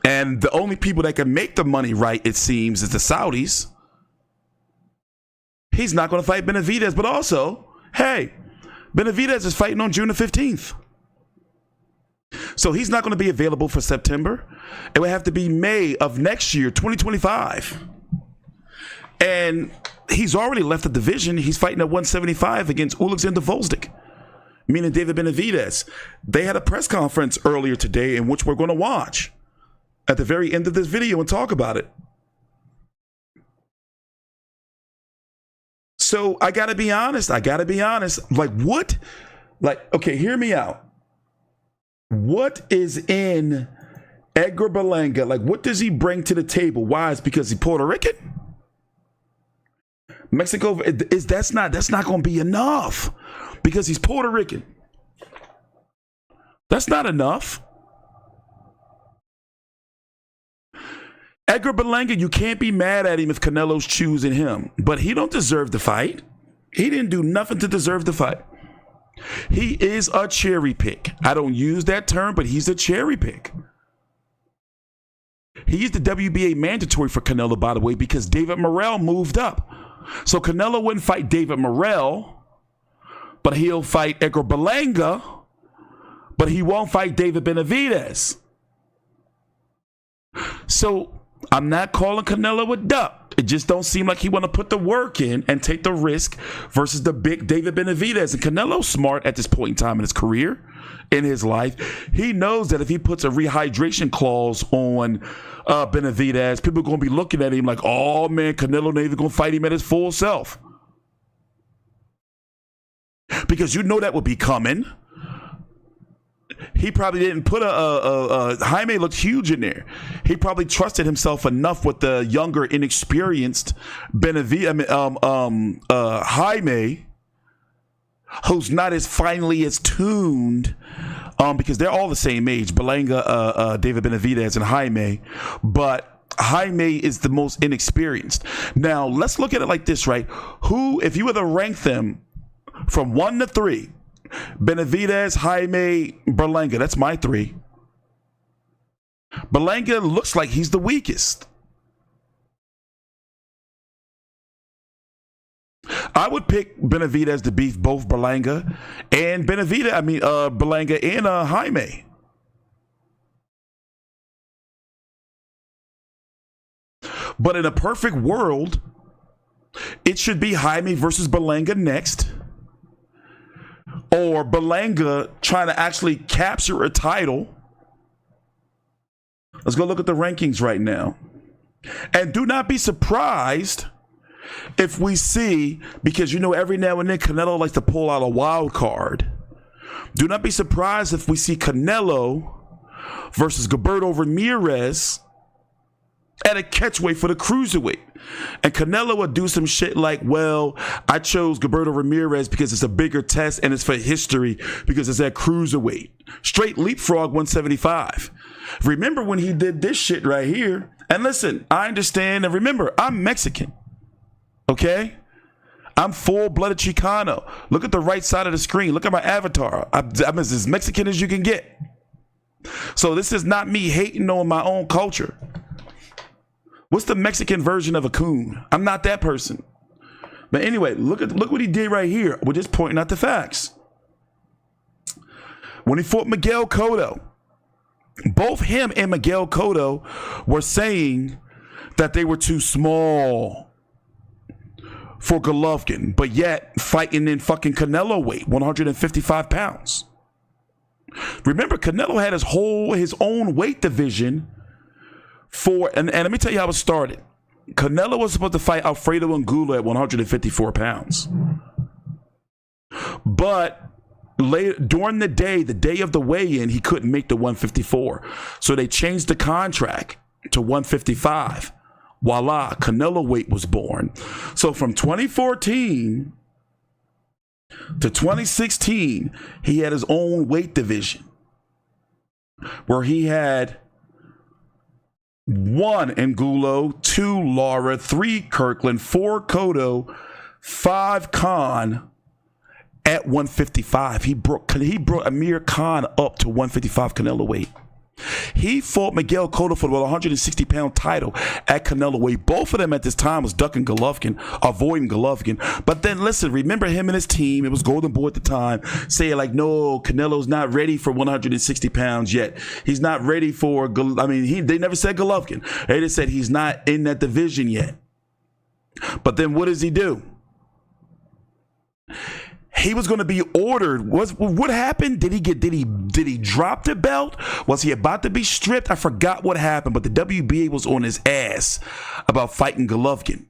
and the only people that can make the money right, it seems, is the Saudis, he's not going to fight Benavidez. But also, hey, Benavidez is fighting on June the 15th. So he's not going to be available for September. It would have to be May of next year, 2025. And he's already left the division. He's fighting at 175 against Oleksandr Gvozdyk, meaning David Benavidez. They had a press conference earlier today in which we're going to watch at the very end of this video and talk about it. So I got to be honest. Like what? Like, okay, hear me out. What is in Edgar Berlanga? Like, what does he bring to the table? Why? It's because he's Puerto Rican? Mexico, that's not going to be enough because he's Puerto Rican. That's not enough. Edgar Berlanga, you can't be mad at him if Canelo's choosing him, but he don't deserve the fight. He didn't do nothing to deserve the fight. He is a cherry pick. I don't use that term, but he's a cherry pick. He's the WBA mandatory for Canelo, by the way, because David Morrell moved up. So Canelo wouldn't fight David Morrell, but he'll fight Edgar Berlanga, but he won't fight David Benavidez. So I'm not calling Canelo a duck. It just don't seem like he want to put the work in and take the risk versus the big David Benavidez. And Canelo's smart at this point in time in his career, in his life. He knows that if he puts a rehydration clause on Benavidez, people are going to be looking at him like, oh man, Canelo not even going to fight him at his full self. Because you know that would be coming. He probably didn't put Jaime looked huge in there. He probably trusted himself enough with the younger, inexperienced Jaime, who's not as finely as tuned, because they're all the same age, Berlanga, David Benavidez, and Jaime, but Jaime is the most inexperienced. Now, let's look at it like this, right? Who, if you were to rank them from 1 to 3, Benavidez, Jaime, Berlanga, that's my 3. Berlanga looks like he's the weakest. I would pick Benavidez to beat both Berlanga and Berlanga and Jaime. But in a perfect world, it should be Jaime versus Berlanga next. Or Berlanga trying to actually capture a title. Let's go look at the rankings right now. And do not be surprised if we see, because you know every now and then Canelo likes to pull out a wild card. Do not be surprised if we see Canelo versus Gilberto Ramirez at a catchweight for the cruiserweight. And Canelo would do some shit like, well, I chose Gilberto Ramirez because it's a bigger test and it's for history because it's at cruiserweight. Straight leapfrog 175. Remember when he did this shit right here? And listen, I understand. And remember, I'm Mexican. Okay? I'm full-blooded Chicano. Look at the right side of the screen. Look at my avatar. I'm as Mexican as you can get. So this is not me hating on my own culture. What's the Mexican version of a coon? I'm not that person. But anyway, look what he did right here. We're just pointing out the facts. When he fought Miguel Cotto, both him and Miguel Cotto were saying that they were too small for Golovkin, but yet fighting in fucking Canelo weight, 155 pounds. Remember, Canelo had his own weight division and let me tell you how it started. Canelo was supposed to fight Alfredo Angulo at 154 pounds. But during the day of the weigh-in, he couldn't make the 154. So they changed the contract to 155. Voila, Canelo weight was born. So from 2014 to 2016, he had his own weight division where he had 1 Angulo, 2 Lara, 3 Kirkland, 4 Cotto, 5 Khan at 155. He brought Amir Khan up to 155 Canelo weight. He fought Miguel Cotto for the 160-pound title at Canelo weight. Both of them at this time was avoiding Golovkin. But then listen, remember him and his team, it was Golden Boy at the time, saying like, no, Canelo's not ready for 160 pounds yet. He's not ready for, they never said Golovkin. They just said he's not in that division yet. But then what does he do? He was going to be ordered. What happened? Did he drop the belt? Was he about to be stripped? I forgot what happened, but the WBA was on his ass about fighting Golovkin.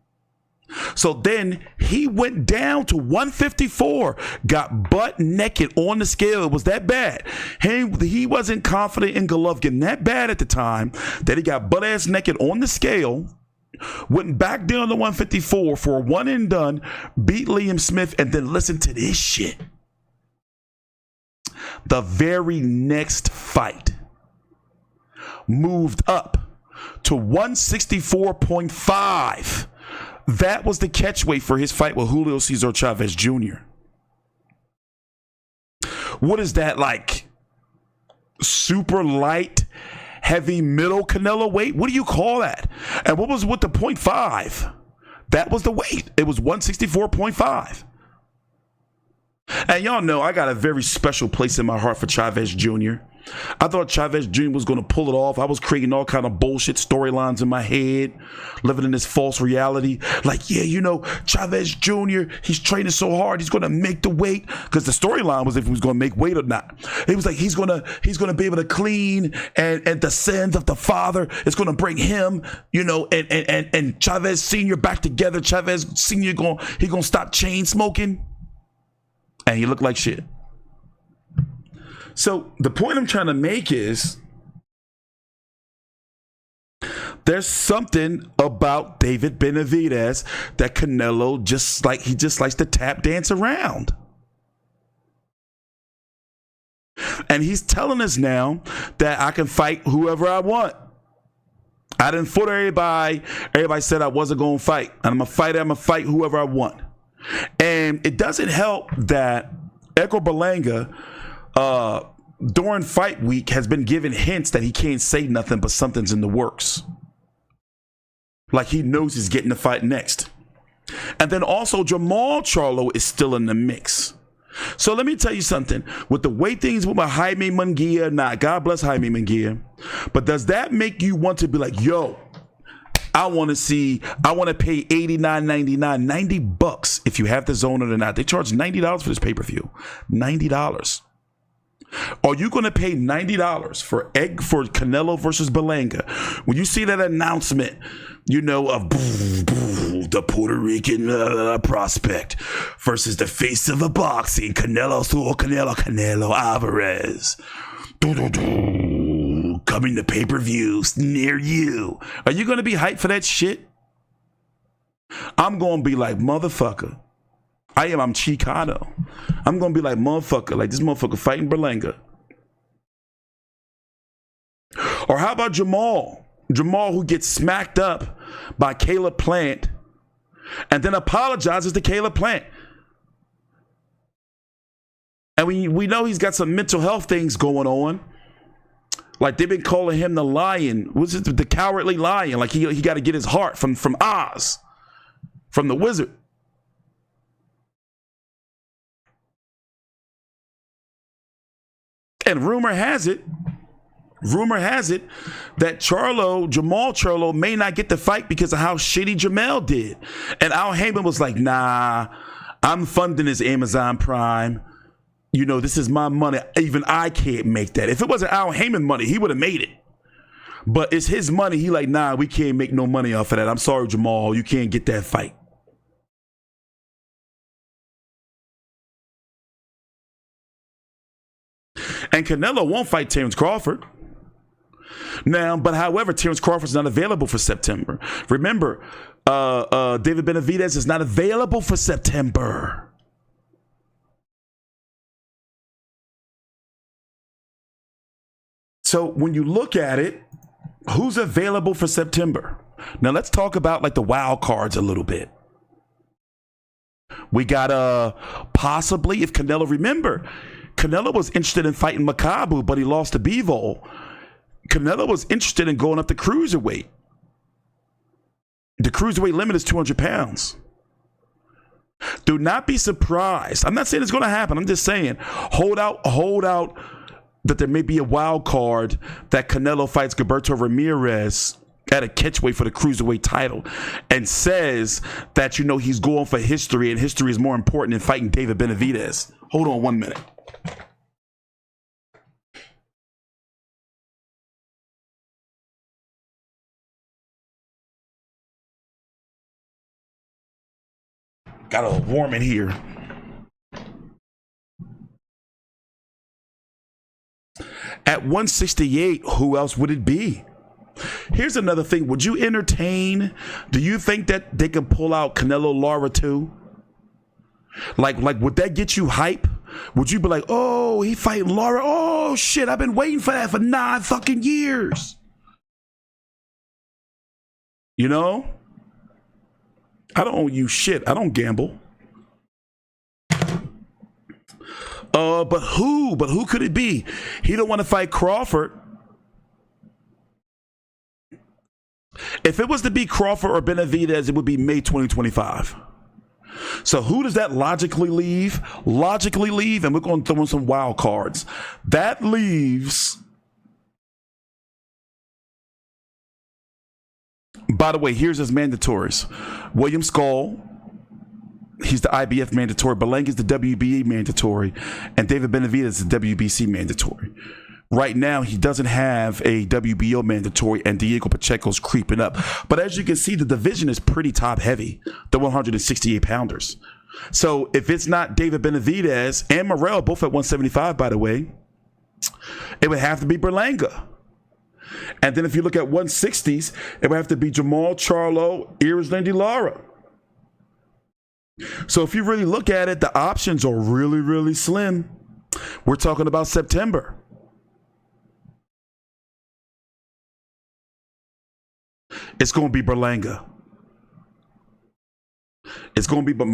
So then he went down to 154, got butt naked on the scale. It was that bad. He wasn't confident in Golovkin that bad at the time that he got butt ass naked on the scale. Went back down to 154 for a one and done, beat Liam Smith, and then listen to this shit. The very next fight moved up to 164.5. That was the catchweight for his fight with Julio Cesar Chavez Jr. What is that like? Super light? Heavy middle Canelo weight? What do you call that? And what was with the 0.5? That was the weight. It was 164.5. And y'all know I got a very special place in my heart for Chavez Jr. I thought Chavez Jr. was going to pull it off. I was creating all kind of bullshit storylines in my head, living in this false reality. Like, yeah, you know, Chavez Jr., he's training so hard, he's going to make the weight. Because the storyline was if he was going to make weight or not. It was like he's going to be able to clean, and the sins of the father is going to bring him, you know, and Chavez Sr. back together. Chavez Sr. going to stop chain smoking. And he looked like shit. So the point I'm trying to make is there's something about David Benavidez that Canelo just likes to tap dance around. And he's telling us now that I can fight whoever I want. I didn't fool everybody. Everybody said I wasn't going to fight. And I'm going to fight whoever I want. And it doesn't help that Echo Berlanga, during fight week, has been given hints that he can't say nothing but something's in the works. Like he knows he's getting the fight next. And then also Jamal Charlo is still in the mix. So let me tell you something. With the way things with my Jaime Munguia, God bless Jaime Munguia, but does that make you want to be like, yo, I want to pay $89.99, $90 if you have the zone or not. They charge $90 for this pay-per-view. $90. Are you going to pay $90 for Canelo versus Berlanga? When you see that announcement, you know, of the Puerto Rican prospect versus the face of the boxing, Canelo Alvarez. Coming to pay-per-views near you. Are you going to be hyped for that shit? I'm going to be like, motherfucker. I'm Chicano. I'm going to be like, motherfucker, like this motherfucker fighting Berlanga. Or how about Jamal? Jamal, who gets smacked up by Caleb Plant and then apologizes to Caleb Plant. And we know he's got some mental health things going on. Like they've been calling him the lion. What's it? The cowardly lion. Like he got to get his heart from Oz, from the wizard. And rumor has it that Jamal Charlo may not get the fight because of how shitty Jamel did. And Al Heyman was like, nah, I'm funding his Amazon Prime. You know, this is my money. Even I can't make that. If it wasn't Al Heyman money, he would have made it. But it's his money. He like, nah, we can't make no money off of that. I'm sorry, Jamal. You can't get that fight. And Canelo won't fight Terrence Crawford. Now, but however, Terrence Crawford's not available for September. Remember, David Benavidez is not available for September. So when you look at it, who's available for September? Now let's talk about like the wild cards a little bit. We got possibly, if Canelo, remember, Canelo was interested in fighting Makabu, but he lost to Bivol. Canelo was interested in going up to cruiserweight. The cruiserweight limit is 200 pounds. Do not be surprised. I'm not saying it's going to happen. I'm just saying, hold out that there may be a wild card that Canelo fights Gilberto Ramirez at a catchweight for the cruiserweight title and says that, you know, he's going for history and history is more important than fighting David Benavidez. Hold on 1 minute. Got a little warm in here. At 168, who else would it be? Here's another thing. Would you entertain? Do you think that they can pull out Canelo Lara too? Like, would that get you hype? Would you be like, oh, he fighting Lara? Oh, shit, I've been waiting for that for 9 fucking years. You know? I don't owe you shit. I don't gamble. But who? But who could it be? He don't want to fight Crawford. If it was to be Crawford or Benavidez, it would be May 2025. So who does that logically leave? And we're going to throw in some wild cards. That leaves... By the way, here's his mandatories. William Skull, he's the IBF mandatory. Berlanga is the WBA mandatory. And David Benavidez is the WBC mandatory. Right now, he doesn't have a WBO mandatory, and Diego Pacheco's creeping up. But as you can see, the division is pretty top heavy, the 168 pounders. So if it's not David Benavidez and Morrell, both at 175, by the way, it would have to be Berlanga. And then if you look at 160s, it would have to be Jamal Charlo, Erislandy Lara. So if you really look at it, the options are really, really slim. We're talking about September. It's going to be Berlanga. It's going to be, but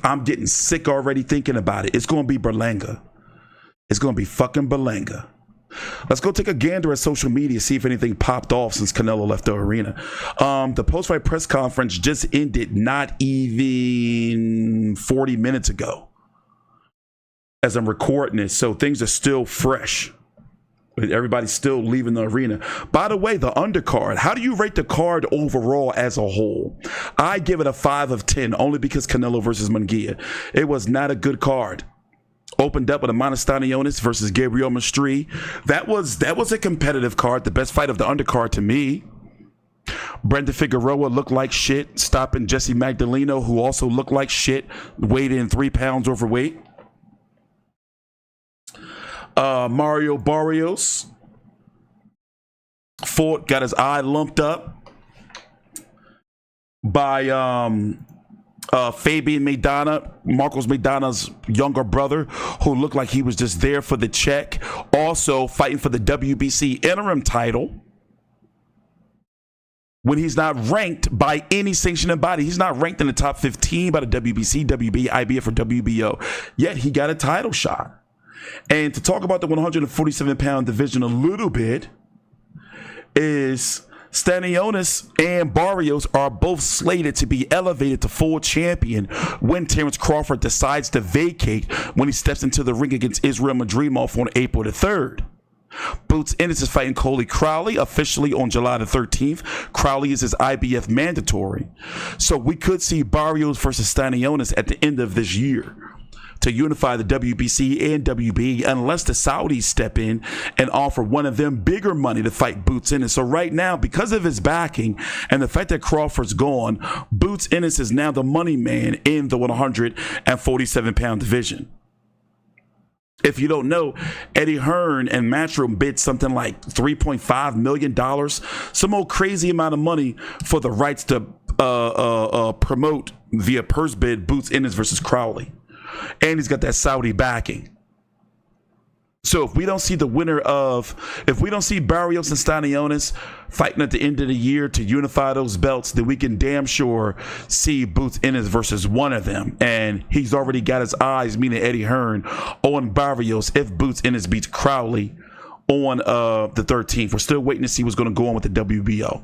I'm getting sick already thinking about it. It's going to be Berlanga. It's going to be fucking Berlanga. Let's go take a gander at social media, see if anything popped off since Canelo left the arena. The post-fight press conference just ended not even 40 minutes ago as I'm recording this, so things are still fresh. Everybody's still leaving the arena. By the way, the undercard, how do you rate the card overall as a whole? I give it a 5 of 10, only because Canelo versus Munguia. It was not a good card. Opened up with Stanionis versus Gabriel Maestre. That was a competitive card, the best fight of the undercard to me. Figueroa looked like shit, stopping Jessie Magdeleno, who also looked like shit, weighed in 3 pounds overweight. Mario Barrios got his eye lumped up by Fabian Maidana, Marcos Maidana's younger brother, who looked like he was just there for the check. Also fighting for the WBC interim title when he's not ranked by any sanctioning body. He's not ranked in the top 15 by the WBC, WB, IBF, or WBO. Yet he got a title shot. And to talk about the 147-pound division a little bit is Stanionis and Barrios are both slated to be elevated to full champion when Terence Crawford decides to vacate when he steps into the ring against Israel Madrimov on April the 3rd. Boots Ennis is fighting Coley Crowley officially on July the 13th. Crowley is his IBF mandatory. So we could see Barrios versus Stanionis at the end of this year to unify the WBC and WBA, unless the Saudis step in and offer one of them bigger money to fight Boots Ennis. So right now, because of his backing and the fact that Crawford's gone, Boots Ennis is now the money man in the 147-pound division. If you don't know, Eddie Hearn and Matchroom bid something like $3.5 million, some old crazy amount of money for the rights to promote via purse bid Boots Ennis versus Crowley. And he's got that Saudi backing. So if we don't see Barrios and Stanionis fighting at the end of the year to unify those belts, then we can damn sure see Boots Ennis versus one of them. And he's already got his eyes, meaning Eddie Hearn, on Barrios if Boots Ennis beats Crowley on the 13th. We're still waiting to see what's going to go on with the WBO.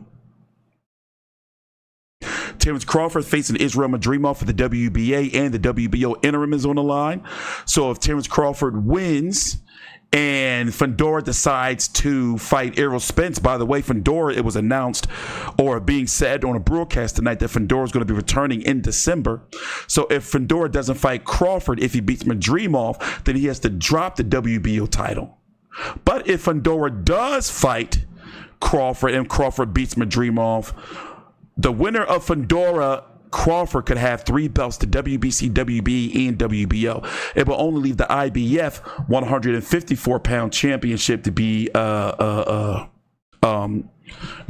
Terence Crawford facing Israel Madrimov for the WBA, and the WBO interim is on the line. So if Terence Crawford wins and Fundora decides to fight Errol Spence, by the way, Fundora, it was announced or being said on a broadcast tonight that Fundora is going to be returning in December. So if Fundora doesn't fight Crawford, if he beats Madrimov, then he has to drop the WBO title. But if Fundora does fight Crawford and Crawford beats Madrimov, the winner of Fundora Crawford could have 3 belts, the WBC, WBE, and WBO. It will only leave the IBF 154-pound championship to be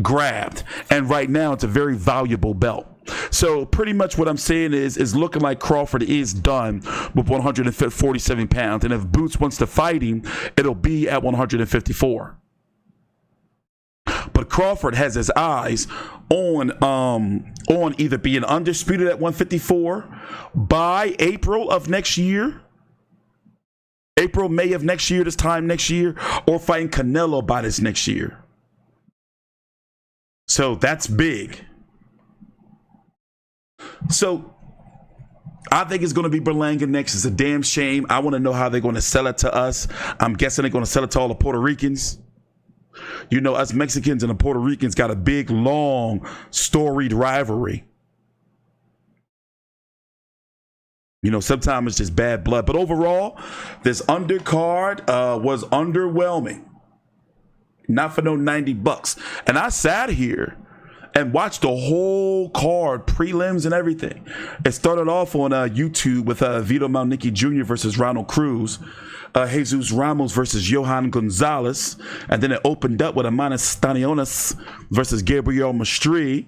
grabbed. And right now, it's a very valuable belt. So pretty much what I'm saying is looking like Crawford is done with 147 pounds. And if Boots wants to fight him, it'll be at 154. But Crawford has his eyes on either being undisputed at 154 by April of next year, May of next year, this time next year, or fighting Canelo by this next year. So that's big. So I think it's going to be Berlanga next. It's a damn shame. I want to know how they're going to sell it to us. I'm guessing they're going to sell it to all the Puerto Ricans. You know, us Mexicans and the Puerto Ricans got a big, long, storied rivalry. You know, sometimes it's just bad blood. But overall, this undercard was underwhelming. Not for no $90. And I sat here and watched the whole card, prelims and everything. It started off on YouTube with Vito Malnicki Jr. versus Ronald Cruz. Jesus Ramos versus Johan Gonzalez, and then it opened up with Stanionis versus Gabriel Maestre.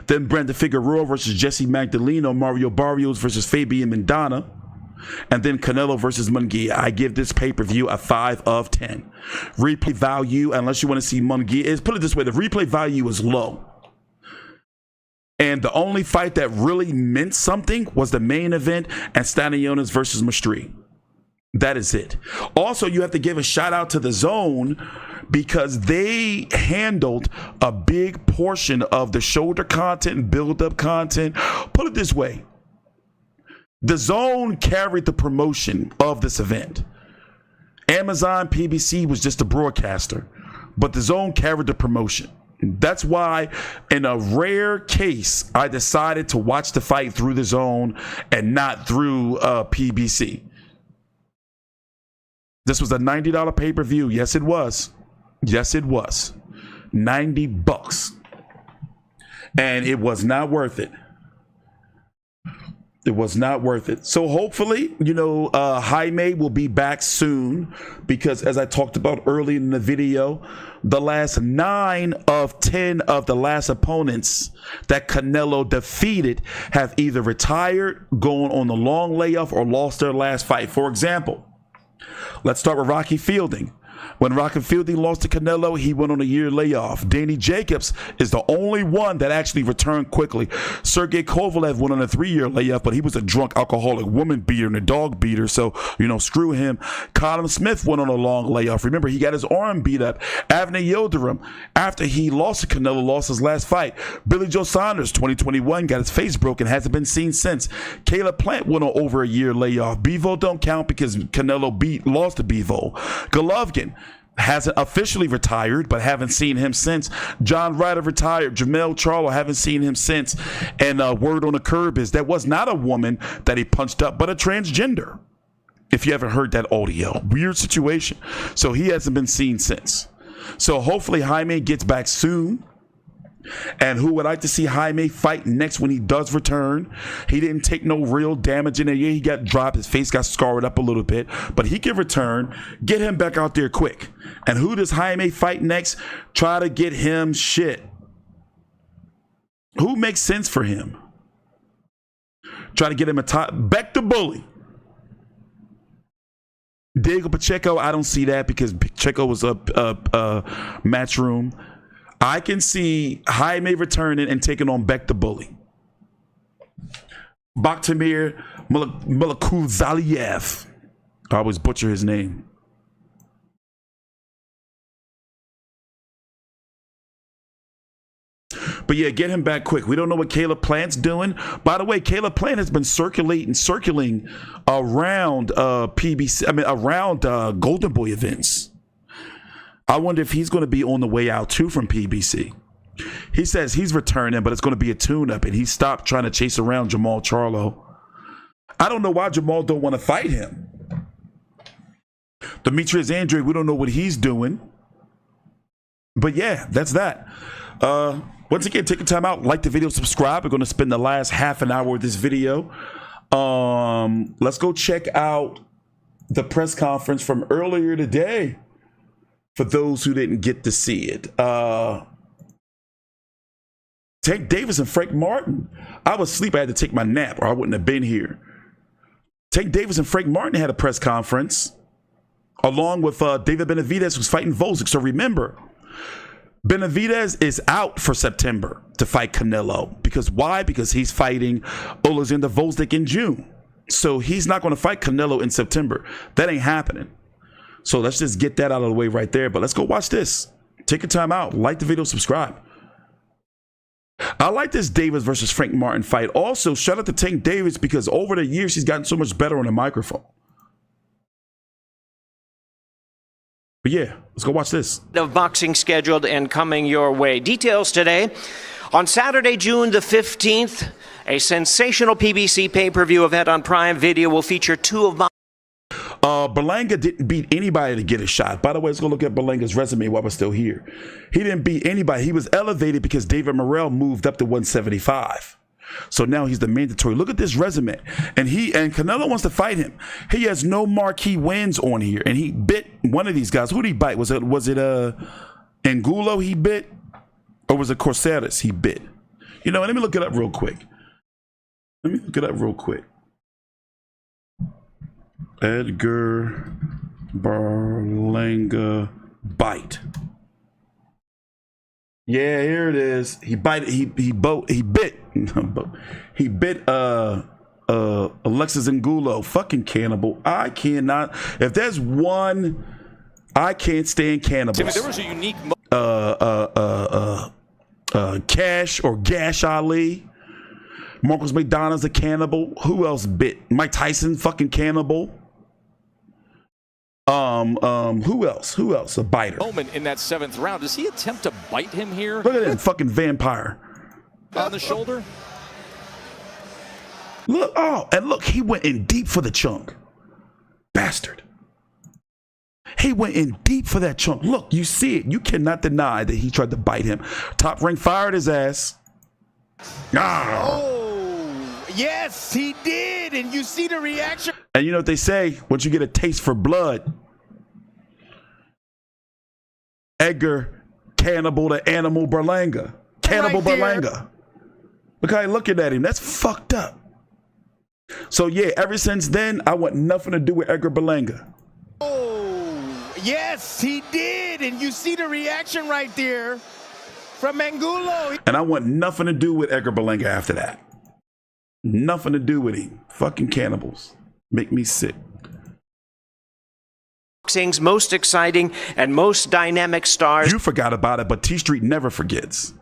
Then Figueroa versus Jessie Magdeleno, Mario Barrios versus Fabian Maidana, and then Canelo versus Munguia. I give this pay-per-view a 5 of 10. Replay value, unless you want to see Munguia, put it this way, the replay value is low. And the only fight that really meant something was the main event and Stanionis versus Maestre. That is it. Also, you have to give a shout out to the Zone because they handled a big portion of the shoulder content and build-up content. Put it this way. The Zone carried the promotion of this event. Amazon PBC was just a broadcaster, but the Zone carried the promotion. That's why, in a rare case, I decided to watch the fight through the Zone and not through PBC. This was a $90 pay-per-view. Yes, it was. Yes, it was. $90. And it was not worth it. It was not worth it. So hopefully, Jaime will be back soon because as I talked about early in the video, the last 9 of 10 of the last opponents that Canelo defeated have either retired, gone on the long layoff, or lost their last fight. For example, let's start with Rocky Fielding. When Rocky Fielding lost to Canelo, he went on a year layoff. Danny Jacobs is the only one that actually returned quickly. Sergey Kovalev went on a 3-year layoff, but he was a drunk alcoholic woman beater and a dog beater, so, screw him. Colin Smith went on a long layoff. Remember, he got his arm beat up. Avner Yildirim, after he lost to Canelo, lost his last fight. Billy Joe Saunders, 2021, got his face broken, hasn't been seen since. Caleb Plant went on over a year layoff. Bivol don't count because Canelo lost to Bivol. Golovkin hasn't officially retired, but haven't seen him since. John Ryder retired. Jamel Charlo, haven't seen him since. And word on the curb is that was not a woman that he punched up, but a transgender. If you haven't heard that audio. Weird situation. So he hasn't been seen since. So hopefully Jaime gets back soon. And who would like to see Jaime fight next when he does return? He didn't take no real damage in there. Yeah, he got dropped. His face got scarred up a little bit. But he can return. Get him back out there quick. And who does Jaime fight next? Try to get him shit. Who makes sense for him? Try to get him a top. Back to Bully. Diego Pacheco, I don't see that because Pacheco was a Matchroom. I can see Jaime returning and taking on Beck the Bully. Bakhtamir Mulakuzaliev. I always butcher his name. But yeah, get him back quick. We don't know what Caleb Plant's doing. By the way, Caleb Plant has been circling around around Golden Boy events. I wonder if he's going to be on the way out too from PBC. He says he's returning, but it's going to be a tune-up, and he stopped trying to chase around Jamal Charlo. I don't know why Jamal don't want to fight him. Demetrius Andre, we don't know what he's doing. But yeah, that's that. Once again, take a time out, like the video, subscribe. We're going to spend the last half an hour with this video. Let's go check out the press conference from earlier today. For those who didn't get to see it, Tank Davis and Frank Martin. I was asleep. I had to take my nap or I wouldn't have been here. Tank Davis and Frank Martin had a press conference along with David Benavidez, who's fighting Gvozdyk. So remember, Benividez is out for September to fight Canelo. Because why? Because he's fighting Oleksandr Gvozdyk in June. So he's not going to fight Canelo in September. That ain't happening. So let's just get that out of the way right there. But let's go watch this. Take a time out. Like the video. Subscribe. I like this Davis versus Frank Martin fight. Also, shout out to Tank Davis because over the years, he's gotten so much better on the microphone. But yeah, let's go watch this. Of boxing scheduled and coming your way. Details today. On Saturday, June the 15th, a sensational PBC pay-per-view event on Prime Video will feature 2 of my... Berlanga didn't beat anybody to get a shot. By the way, let's go look at Berlanga's resume while we're still here. He didn't beat anybody. He was elevated because David Morrell moved up to 175. So now he's the mandatory. Look at this resume. And Canelo wants to fight him. He has no marquee wins on here. And he bit one of these guys. Who did he bite? Was it Angulo he bit? Or was it Corsaris he bit? You know, let me look it up real quick. Edgar Berlanga bite. Yeah, here it is. He bit Alexis Angulo. Fucking cannibal. I cannot. If there's one, I can't stand cannibals. Timmy, there was a unique Cash or Gash Ali. Marcos Maidana's a cannibal. Who else bit? Mike Tyson, fucking cannibal. Who else? A biter. Moment in that 7th round. Does he attempt to bite him here? Look at him, fucking vampire. On the shoulder. Look, and look, he went in deep for the chunk. Bastard. He went in deep for that chunk. Look, you see it. You cannot deny that he tried to bite him. Top Rank fired his ass. Oh, yes, he did. And you see the reaction. And you know what they say? Once you get a taste for blood, Edgar, Cannibal the Animal Berlanga. Cannibal Right there. Berlanga. Look how he looking at him. That's fucked up. So yeah, ever since then, I want nothing to do with Edgar Berlanga. Oh, yes, he did. And you see the reaction right there from Angulo. And I want nothing to do with Edgar Berlanga after that. Nothing to do with him. Fucking cannibals. Make me sick. Boxing's most exciting and most dynamic stars. You forgot about it, but TstreeT never forgets.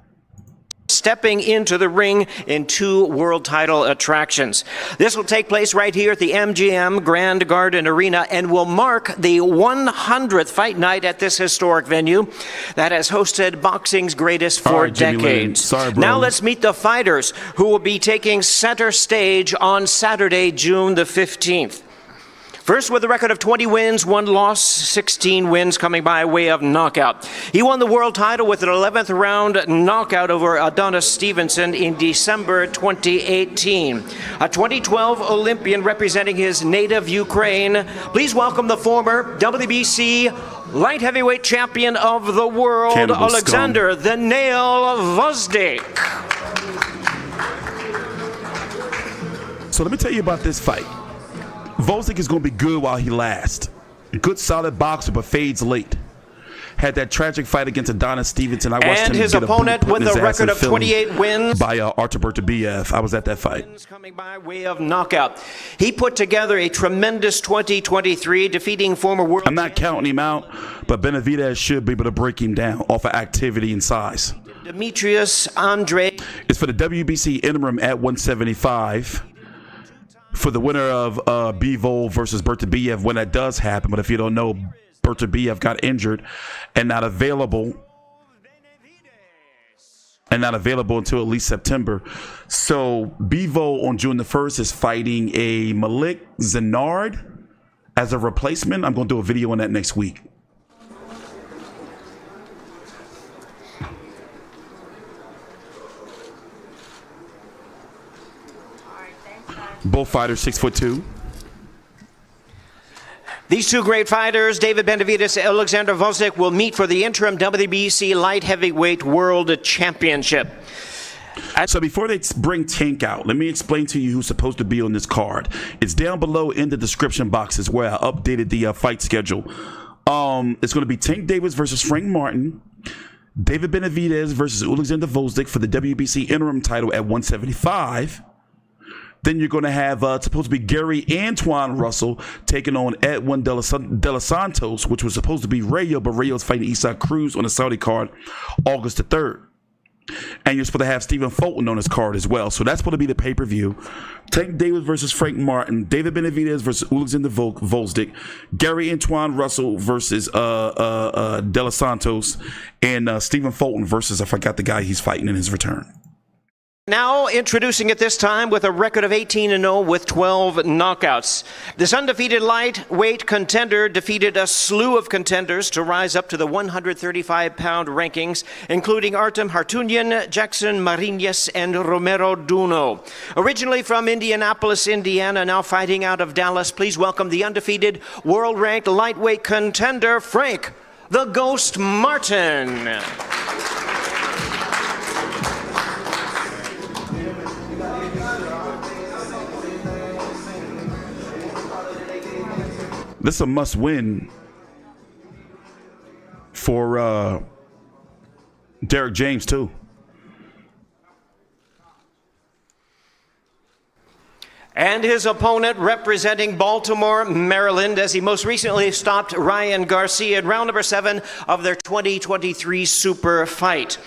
Stepping into the ring in 2 world title attractions. This will take place right here at the MGM Grand Garden Arena and will mark the 100th fight night at this historic venue that has hosted boxing's greatest for decades. Sorry, bro. Now let's meet the fighters who will be taking center stage on Saturday, June the 15th. First, with a record of 20 wins, 1 loss, 16 wins coming by way of knockout. He won the world title with an 11th round knockout over Adonis Stevenson in December 2018. A 2012 Olympian representing his native Ukraine. Please welcome the former WBC light heavyweight champion of the world, Cannibal Oleksandr "The Nail" Gvozdyk. So let me tell you about this fight. Gvozdyk is going to be good while he lasts. Good, solid boxer, but fades late. Had that tragic fight against Adonis Stevenson. I watched And him his get opponent a boot with in his a ass record in of Philly 28 wins by Artur Benavidez. I was at that fight. Coming by way of knockout. He put together a tremendous 2023, defeating former world. I'm not counting him out, but Benavidez should be able to break him down off of activity and size. Demetrius Andre. It's for the WBC interim at 175. For the winner of Bivol versus Bertabiev, when that does happen. But if you don't know, Bertabiev got injured and not available. Until at least September. So Bivol on June the 1st is fighting a Malik Zenard as a replacement. I'm going to do a video on that next week. Both fighters 6'2". These 2 great fighters, David Benavidez and Oleksandr Gvozdyk, will meet for the interim WBC light heavyweight world championship. So before they bring Tank out, let me explain to you who's supposed to be on this card. It's down below in the description boxes where I updated the fight schedule. It's going to be Tank Davis versus Frank Martin, David Benavidez versus Oleksandr Gvozdyk for the WBC interim title at 175. Then you're going to have, it's supposed to be Gary Antoine Russell taking on Edwin De Los Santos, which was supposed to be Rayo, but Rayo's fighting Isaac Cruz on the Saudi card August the 3rd. And you're supposed to have Stephen Fulton on his card as well. So that's supposed to be the pay-per-view. Tank Davis versus Frank Martin, David Benavidez versus Oleksandr Gvozdyk, Gary Antoine Russell versus De Los Santos, and Stephen Fulton versus, I forgot the guy he's fighting in his return. Now introducing at this time with a record of 18-0 with 12 knockouts. This undefeated lightweight contender defeated a slew of contenders to rise up to the 135-pound rankings, including Artem Hartunian, Jackson Mariñez, and Romero Duno. Originally from Indianapolis, Indiana, now fighting out of Dallas, please welcome the undefeated world-ranked lightweight contender, Frank the Ghost Martin. This is a must-win for Derek James, too. And his opponent representing Baltimore, Maryland, as he most recently stopped Ryan Garcia in round number 7 of their 2023 Super Fight.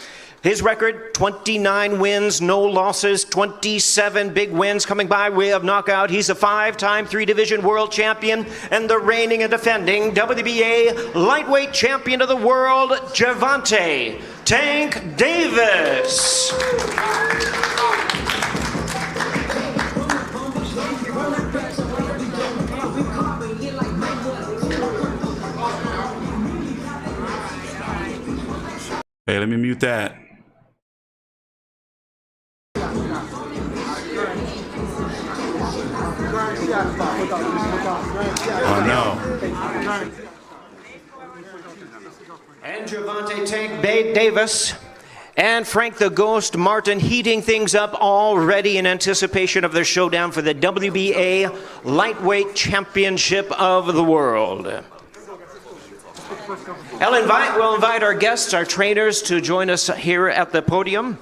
His record, 29 wins, no losses, 27 big wins coming by way of knockout. He's a 5-time 3-division world champion and the reigning and defending WBA lightweight champion of the world, Gervonta Tank Davis. Okay, let me mute that. Oh no. And Gervonta Tank Davis and Frank the Ghost Martin heating things up already in anticipation of their showdown for the WBA Lightweight Championship of the World. We'll invite our guests, our trainers, to join us here at the podium.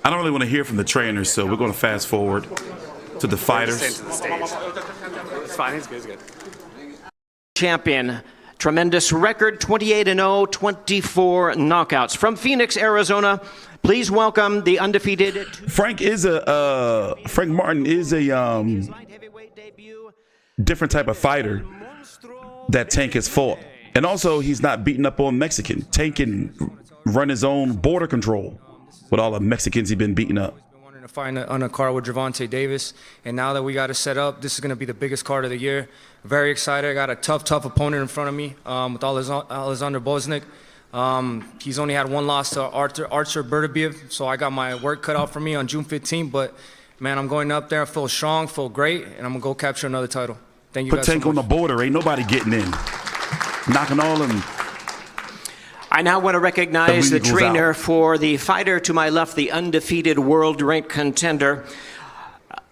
I don't really want to hear from the trainers, so we're going to fast forward to the fighters. It's fine, it's good. Champion, tremendous record, 28-0, 24 knockouts. From Phoenix, Arizona, please welcome the undefeated. Frank Martin is a different type of fighter that Tank has fought. And also, he's not beating up on Mexican. Tank can run his own border control with all the Mexicans he's been beating up. To fight on a card with Gervonta Davis, and now that we got it set up, this is going to be the biggest card of the year. Very excited. I got a tough opponent in front of me with Oleksandr Gvozdyk. He's only had one loss to Artur Beterbiev, so I got my work cut out for me on June 15th. But man, I'm going up there. I feel strong, feel great, and I'm gonna go capture another title. Thank you. Put guys Tank so on the border. Ain't nobody getting in. Knocking all them. I now want to recognize the trainer for the fighter to my left, the undefeated world-ranked contender.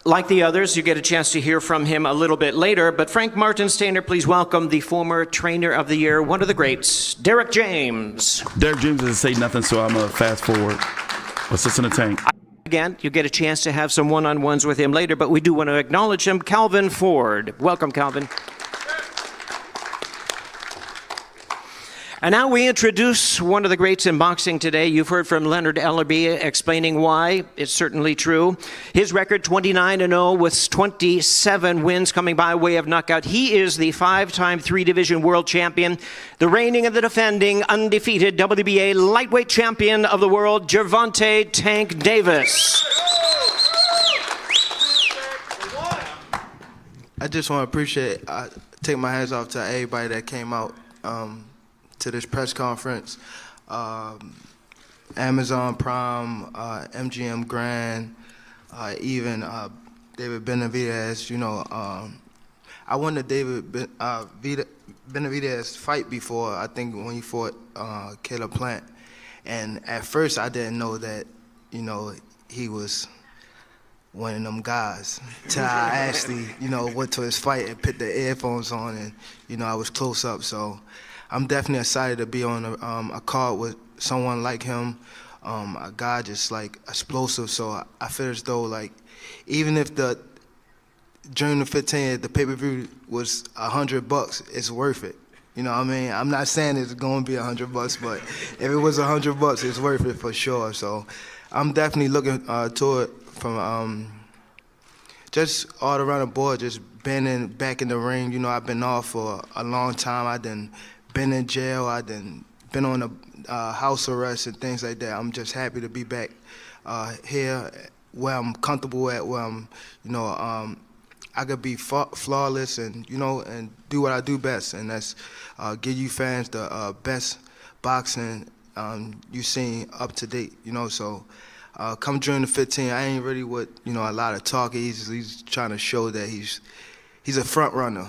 Like the others, you get a chance to hear from him a little bit later, but Frank Martin's trainer, please welcome the former trainer of the year, one of the greats, Derek James. Derek James doesn't say nothing, so I'm going to fast forward. Let's listen to Tank. Again, you get a chance to have some one-on-ones with him later, but we do want to acknowledge him, Calvin Ford. Welcome, Calvin. And now we introduce one of the greats in boxing today. You've heard from Leonard Ellerby explaining why. It's certainly true. His record, 29-0 with 27 wins coming by way of knockout. He is the five-time three-division world champion, the reigning and the defending undefeated WBA lightweight champion of the world, Gervonta Tank Davis. I just want to take my hands off to everybody that came out to this press conference, Amazon Prime, MGM Grand, even David Benavidez. You know, I won the Benavidez fight before. I think when he fought Caleb Plant, and at first I didn't know that, you know, he was one of them guys. Till I actually, you know, went to his fight and put the earphones on, and you know, I was close up. So I'm definitely excited to be on a card with someone like him, a guy just like explosive. So I feel as though, like, even if during the 15th, the pay-per-view was $100, it's worth it. You know what I mean? I'm not saying it's going to be $100, but if it was $100, it's worth it for sure. So I'm definitely looking to it from just all around the board, just being back in the ring. You know, I've been off for a long time. I done been in jail. I done been on a house arrest and things like that. I'm just happy to be back here where I'm comfortable at, where I'm, you know, I could be flawless and, you know, and do what I do best, and that's give you fans the best boxing you've seen up to date, you know. So come during the 15, I ain't really with, you know, a lot of talk. He's trying to show that he's a front runner.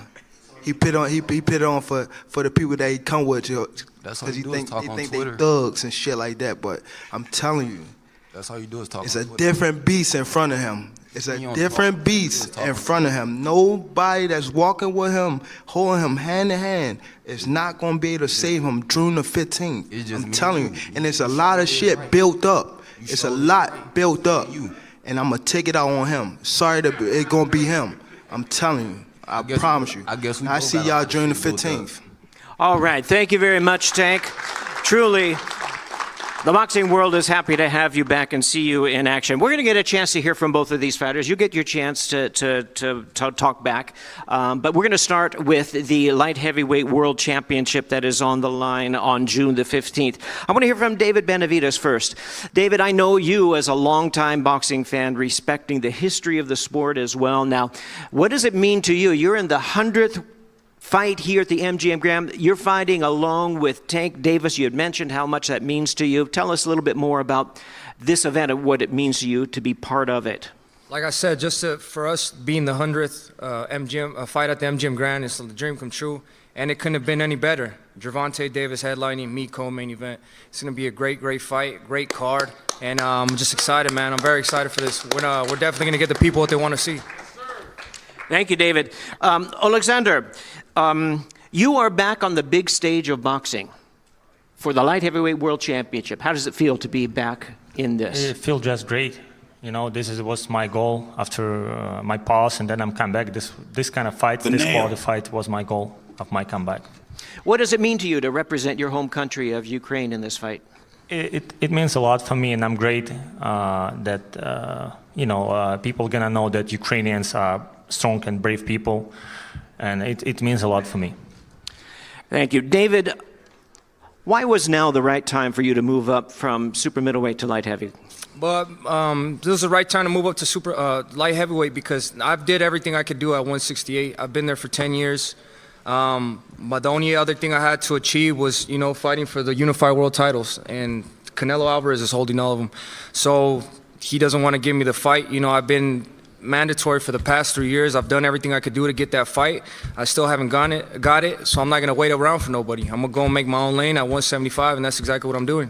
He put on for the people that he come with, because he think they thugs and shit like that. But I'm telling you, that's all you do is talk. It's a different beast in front of him. It's a different beast in front of him. Nobody that's walking with him, holding him hand in hand, is not gonna be able to save him June the 15th. I'm telling you, and it's a lot of shit built up. It's a lot built up, and I'm gonna take it out on him. Sorry, it's gonna be him. I'm telling you. I promise you. I see y'all during the 15th. All right. Thank you very much, Tank. Truly, The boxing world is happy to have you back and see you in action. We're going to get a chance to hear from both of these fighters. You get your chance to talk back. But we're going to start with the light heavyweight world championship that is on the line on June the 15th. I want to hear from David Benavidez first. David, I know you as a longtime boxing fan, respecting the history of the sport as well. Now, what does it mean to you? You're in the 100th fight here at the MGM Grand. You're fighting along with Tank Davis. You had mentioned how much that means to you. Tell us a little bit more about this event and what it means to you to be part of it. Like I said, for us being the 100th fight at the MGM Grand, it's the dream come true, and it couldn't have been any better. Gervonta Davis headlining, me co-main event. It's going to be a great, great fight, great card, and I'm just excited, man. I'm very excited for this. We're definitely going to get the people what they want to see. Thank you, David. Oleksandr, you are back on the big stage of boxing for the light heavyweight world championship. How does it feel to be back in this? It feels just great. You know, was my goal after my pause, and then I'm come back. This kind of fight, this quality fight was my goal of my comeback. What does it mean to you to represent your home country of Ukraine in this fight? It means a lot for me, and I'm great that people gonna know that Ukrainians are strong and brave people, and it means a lot for me. Thank you. David, why was now the right time for you to move up from super middleweight to light heavy? But this was the right time to move up to super light heavyweight because I did everything I could do at 168. I've been there for 10 years. But the only other thing I had to achieve was, fighting for the unified world titles, and Canelo Alvarez is holding all of them. So he doesn't want to give me the fight. I've been mandatory for the past 3 years. I've done everything I could do to get that fight. I still haven't got it, so I'm not going to wait around for nobody. I'm going to go and make my own lane at 175, and that's exactly what I'm doing.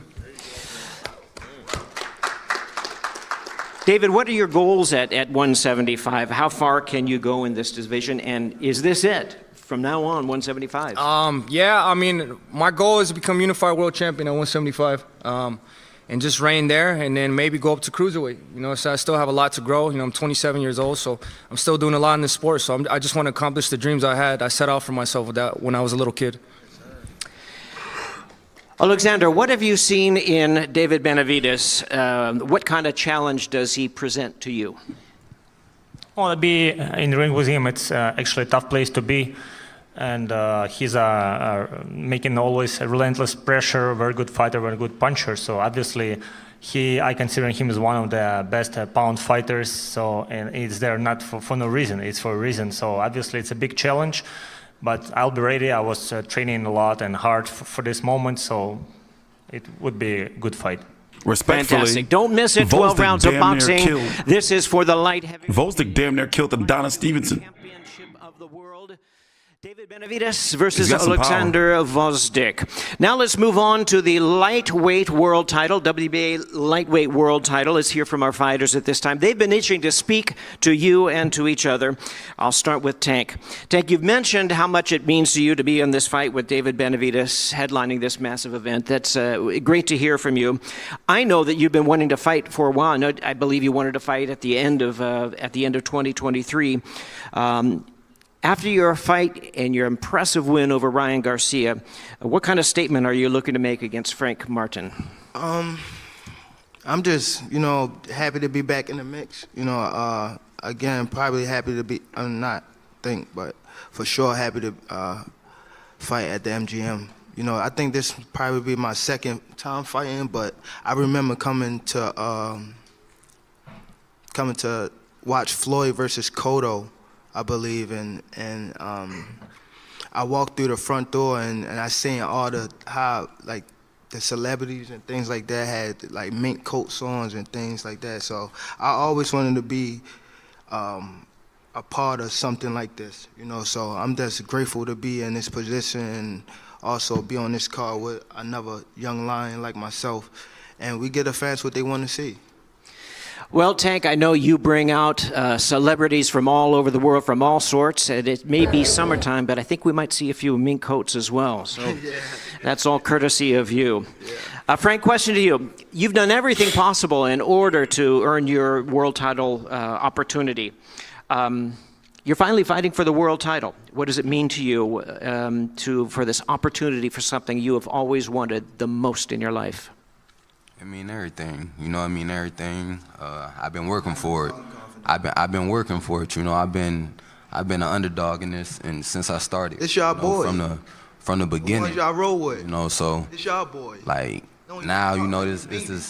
David, what are your goals at 175? How far can you go in this division, and is this it? From now on, 175? My goal is to become unified world champion at 175. And just reign there, and then maybe go up to cruiserweight. So I still have a lot to grow. I'm 27 years old, so I'm still doing a lot in this sport. So I just want to accomplish the dreams I set out for myself with that when I was a little kid. Oleksandr, what have you seen in David Benavidez? What kind of challenge does he present to you? Well, to be in the ring with him, it's actually a tough place to be. And he's making always a relentless pressure, very good fighter, very good puncher. So obviously, I consider him as one of the best pound fighters. So, and it's there not for no reason, it's for a reason. So obviously, it's a big challenge, but I'll be ready. I was training a lot and hard for this moment, so it would be a good fight. Respectfully, fantastic. Don't miss it. 12 rounds of boxing. This is for the light heavy. Gvozdyk damn near killed Adonis Stevenson. David Benavidez versus Oleksandr Gvozdyk. Now let's move on to the lightweight world title. WBA lightweight world title is here from our fighters at this time. They've been itching to speak to you and to each other. I'll start with Tank. Tank, you've mentioned how much it means to you to be in this fight with David Benavidez headlining this massive event. That's great to hear from you. I know that you've been wanting to fight for a while. I believe you wanted to fight at the end of 2023. After your fight and your impressive win over Ryan Garcia, what kind of statement are you looking to make against Frank Martin? I'm just, happy to be back in the mix. Again, probably happy to be, but for sure happy to fight at the MGM. I think this will probably be my second time fighting, but I remember coming to watch Floyd versus Cotto, I believe, and I walked through the front door and I seen all the celebrities and things like that had like mink coats on and things like that. So I always wanted to be a part of something like this, So I'm just grateful to be in this position and also be on this card with another young lion like myself, and we get the fans what they want to see. Well, Tank, I know you bring out celebrities from all over the world, from all sorts, and it may be summertime, but I think we might see a few mink coats as well. So that's all courtesy of you. Frank, question to you. You've done everything possible in order to earn your world title opportunity. You're finally fighting for the world title. What does it mean to you for this opportunity for something you have always wanted the most in your life? I mean everything. You know, I mean everything. I've been working for it. I've been working for it. You know, I've been an underdog in this, and since I started. It's y'all boy. The From the beginning. ones y'all roll with. You know, so. It's y'all boy. Like now, you know, this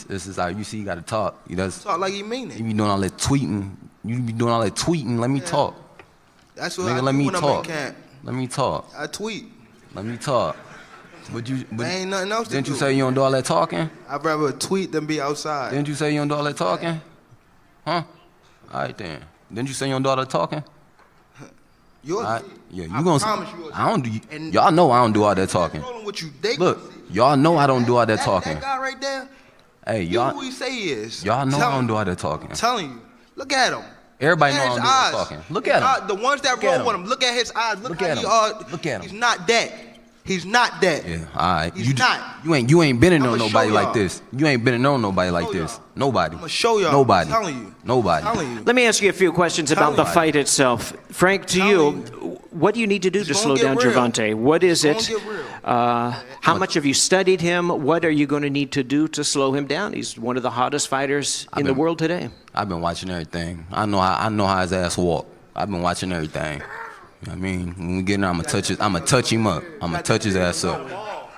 is how you see. You gotta talk. You just talk like you mean it. You be doing all that tweeting. You be doing all that tweeting. Let me talk. That's what Nigga, I let do me when I'm talk. in camp. Let me talk. I tweet. Let me talk. But ain't nothing else to didn't you do. say you don't do all that talking? I'd rather tweet than be outside. Didn't you say you don't do all that talking? Huh? All right then. Didn't you say you don't do all that talking? Yours. Yeah, you gonna. promise yours. I don't do. Y'all know I don't do all that talking. Rolling with you, they Look, y'all know I don't do all that talking. That guy right there. Hey, You y'all. who he say he is. Y'all know Tell I don't him. do all that talking. I'm telling you. Look at him. Everybody know Look I at don't do his that eyes. talking. Look at him. The ones that Look at roll with him. him. Look at his eyes. Look Look how at he him. are. Look at him. He's not that. He's not that. Yeah, all right. He's not. You ain't been in on I'ma nobody show like y'all. this. You ain't been in on nobody like this. Nobody. I'ma show y'all. Nobody. I'm telling you. Nobody. I'm telling you. Let me ask you a few questions about the fight itself. Frank, to you, what do you need to do to slow down Gervonta? What is it? How much have you studied him? What are you going to need to do to slow him down? He's one of the hottest fighters in the world today. I've been watching everything. I know how his ass walk. I've been watching everything. You know what I mean? When we get in there, I'ma touch him up. I'ma touch his ass up.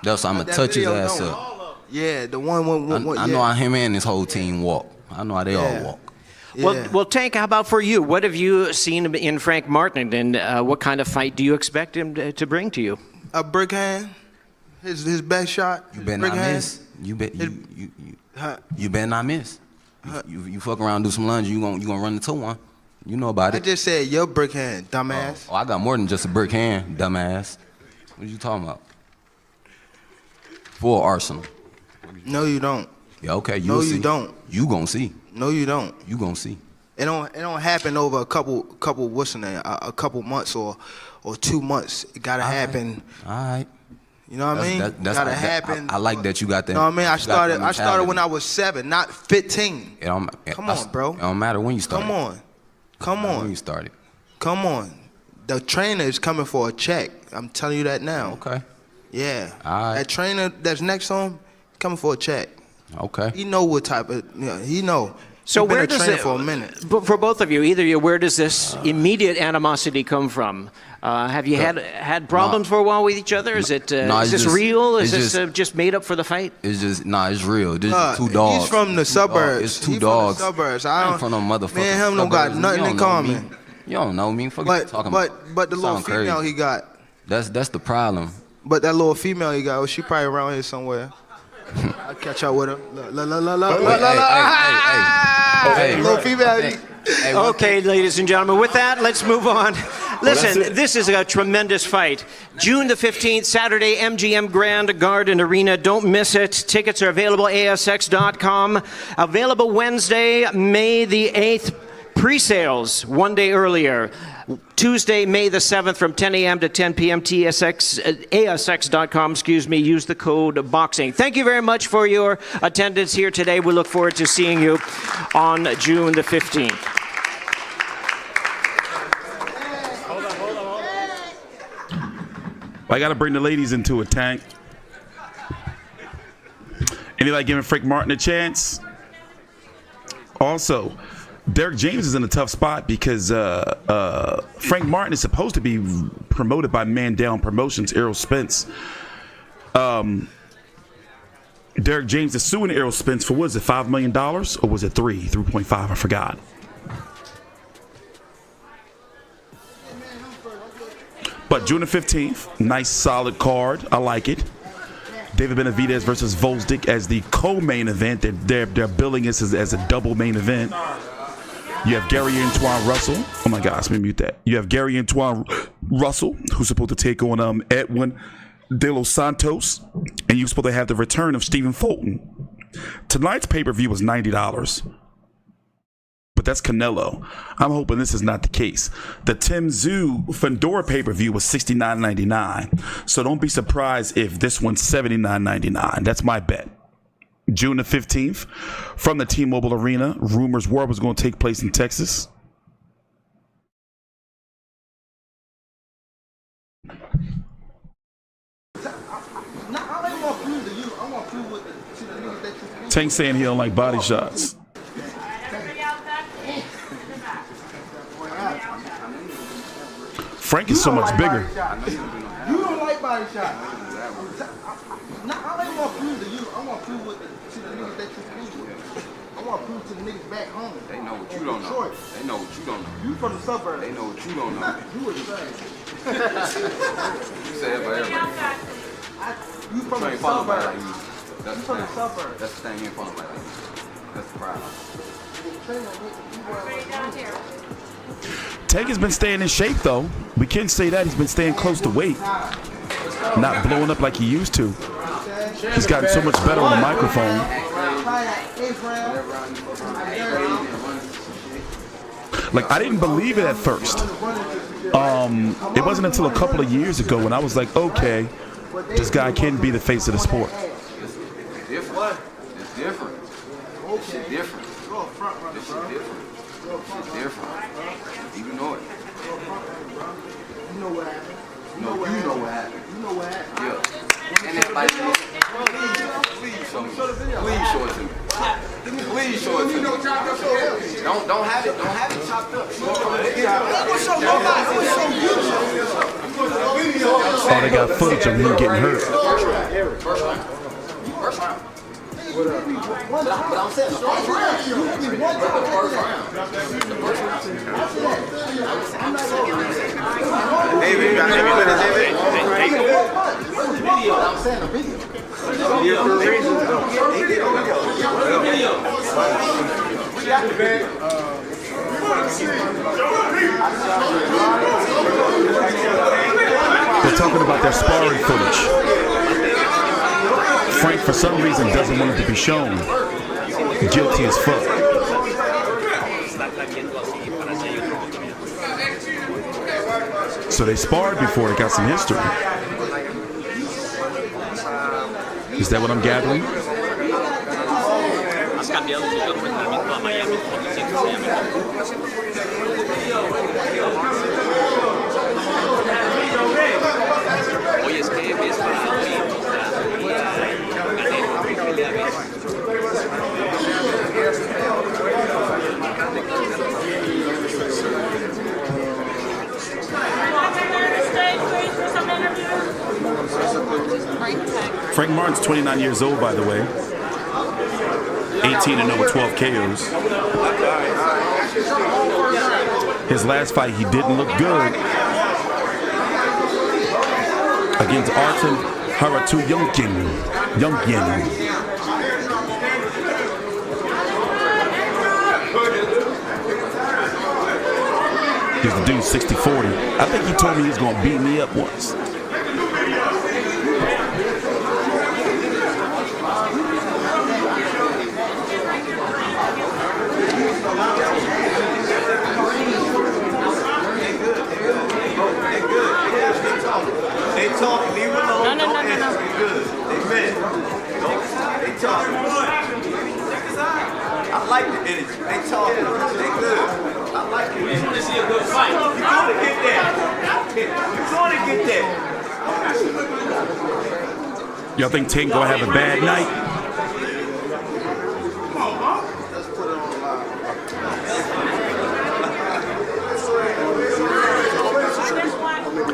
That's I'ma touch his ass up. Yeah, the one. I know how him and his whole team walk. I know how they all walk. Well, Tank, how about for you? What have you seen in Frank Martin, and what kind of fight do you expect him to bring to you? A brick hand. His best shot. You better not miss. You better not miss. You fuck around, do some lunge, you gonna run into one. You know about I it. just said your brick hand, dumbass. Oh, I got more than just a brick hand, dumbass. What you talking about? Full arsenal. No, you don't. Yeah, okay. No, See. you don't. You gonna see. No, you don't. You gonna see. It don't happen over a couple what's the name? A couple months or 2 months. It gotta happen. All right. You know what I mean? That's gotta happen. I like that you got that. You know what I mean? I started mentality. when I was 7, not 15. Come on, bro. It don't matter when you start. Come on. When you started. Come on. The trainer is coming for a check. I'm telling you that now. Okay. Yeah. All right. That trainer that's next to him, coming for a check. Okay. He know what type of, he know. So He been where a does trainer it, for a minute. But for both of you, either you, where does this immediate animosity come from? Have you had problems for a while with each other? Is it is this real? Is this just made up for the fight? It's just it's real. This is two dogs. He's from the suburbs. It's two He dogs. From the suburbs. I ain't from no motherfucking Me and him don't got suburbs. nothing You in don't know me. common. You don't know me. Fuck you talking about. But the little Sound female crazy. he got. That's the problem. But that little female he got, well, she probably around here somewhere. I'll catch up with her. Little female. Okay, ladies and gentlemen, with that, let's move on. Listen, this is a tremendous fight. June the 15th, Saturday, MGM Grand Garden Arena. Don't miss it. Tickets are available, ASX.com. Available Wednesday, May the 8th. Pre-sales 1 day earlier. Tuesday, May the 7th from 10 a.m. to 10 p.m. ASX.com, use the code BOXING. Thank you very much for your attendance here today. We look forward to seeing you on June the 15th. Well, I got to bring the ladies into it, Tank. Anybody giving Frank Martin a chance? Also, Derek James is in a tough spot because Frank Martin is supposed to be promoted by Man Down Promotions, Errol Spence. Derek James is suing Errol Spence for, what is it, $5 million? Or was it 3.5? I forgot. But June the 15th, nice solid card. I like it. David Benavidez versus Gvozdyk as the co-main event. They're billing this as a double main event. You have Gary Antoine Russell. Oh my gosh, let me mute that. You have Gary Antoine Russell, who's supposed to take on Edwin De Los Santos, and you're supposed to have the return of Stephen Fulton. Tonight's pay-per-view was $90, but that's Canelo. I'm hoping this is not the case. The Tim Tszyu Fedor pay-per-view was $69.99, so don't be surprised if this one's $79.99. That's my bet. June the 15th, from the T-Mobile Arena. Rumors were it was going to take place in Texas. Tank saying he don't like body shots. Frank is so much bigger. You don't like body shots. No, I ain't want to prove to you. I want to prove to the niggas that you prove with. I want to prove to the niggas back home. They know what you don't know. They know what you don't know. You from the suburbs. They know what you don't know. You was the same. You say it for everybody. You from the ain't follow by suburbs. like you. That's You the from the thing. suburbs. That's the thing, you ain't follow by like you. That's the problem. Tank has been staying in shape though. We can say that he's been staying close to weight. Not blowing up like he used to. He's gotten so much better on the microphone. Like, I didn't believe it at first. It wasn't until a couple of years ago when I was like, okay, this guy can be the face of the sport. It's different. It's different. This shit different. This shit different. It's different. You know it. You know what happened. No, you know what happened. You know what happened. Yeah. And that like, please show me. Please show it to me. Please show it to me. Don't have it. Don't have it chopped up. Oh, they got footage of him getting hurt. First round. But I'm saying the first round. The first round. David, you got any minutes, David? I'm saying the video. We got the bag. They're talking about their sparring footage. Frank, for some reason, doesn't want it to be shown. Guilty as fuck. So they sparred before, they got some history. Is that what I'm gathering? Oye, es que ves para mí, Frank Martin's 29 years old, by the way. 18-0 with 12 KOs. His last fight, he didn't look good. Against Artem Haratuyokin. He's the dude 60-40. I think he told me he was going to beat me up once. They talking, leave it alone. No. They good. They men. They talking. I like the energy. They talking. They good. I like it. We want to see a good fight. You're going to get there. You're going to get there. Y'all think Tank gonna have a bad night?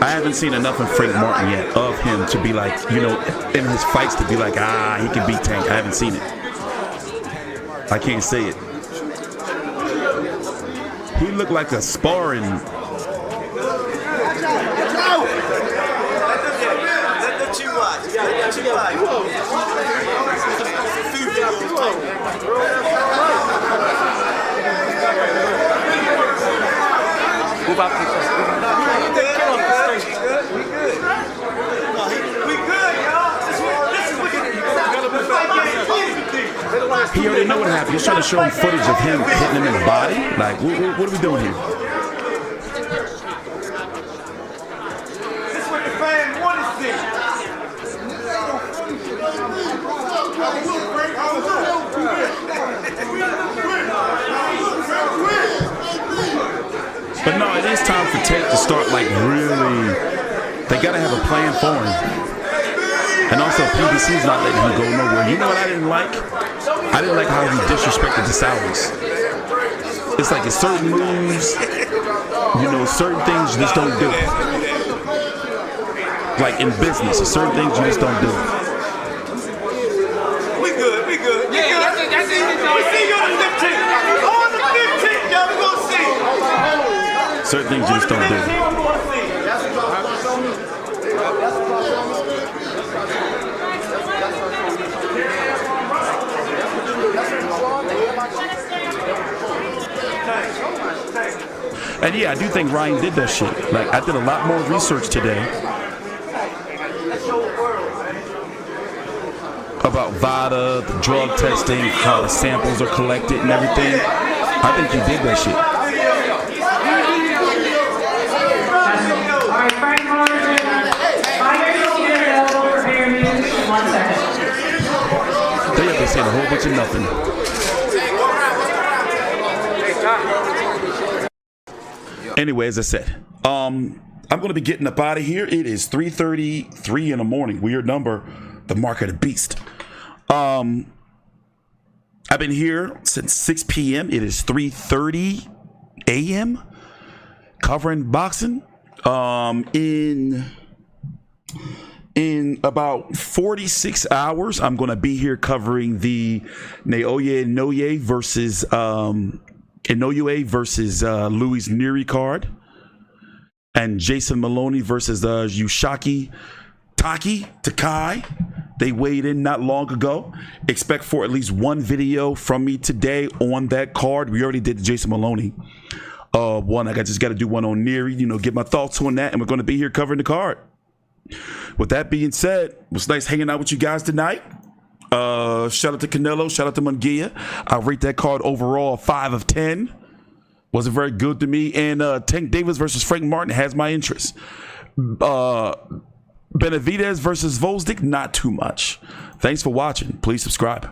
I haven't seen enough of Frank Martin yet of him to be like, you know, in his fights to be like, he can beat Tank. I haven't seen it. I can't say it. He looked like a sparring. Let them chew watch. Let them chew watch. Move out. He already know what happened. He's trying to show him footage of him hitting him in the body. Like, what are we doing here? This is what the fans want to see. But no, it is time for Tank to start, like, really. They got to have a plan for him. And also So PBC's not letting him go nowhere. You know what I didn't like? I didn't like how he disrespected the Saudis. It's like it's certain moves, you know, certain things you just don't do. Like in business, certain things you just don't do. We good. Yeah, that's it. We see you on the 15th. On the 15th, y'all, we gonna see. Certain things you just don't do. And yeah, I do think Ryan did that shit. Like, I did a lot more research today about VADA, the drug testing, how the samples are collected and everything. I think he did that shit. They have been saying a whole bunch of nothing. Anyway, as I said, I'm going to be getting up out of here. It is 3:33 in the morning. Weird number, the mark of the beast. I've been here since 6 p.m. It is 3:30 a.m. covering boxing. In about 46 hours, I'm going to be here covering the Inoue versus Luis Neri card, and Jason Maloney versus Yushaki Takai. They weighed in not long ago. Expect for at least one video from me today on that card. We already did the Jason Maloney one. I just got to do one on Neri, get my thoughts on that, and we're going to be here covering the card. With that being said, it was nice hanging out with you guys tonight. Shout out to Canelo, shout out to Munguia. I rate that card overall 5 of 10. Wasn't very good to me. And Tank Davis versus Frank Martin has my interest. Benavidez versus Gvozdyk, not too much. Thanks for watching. Please subscribe.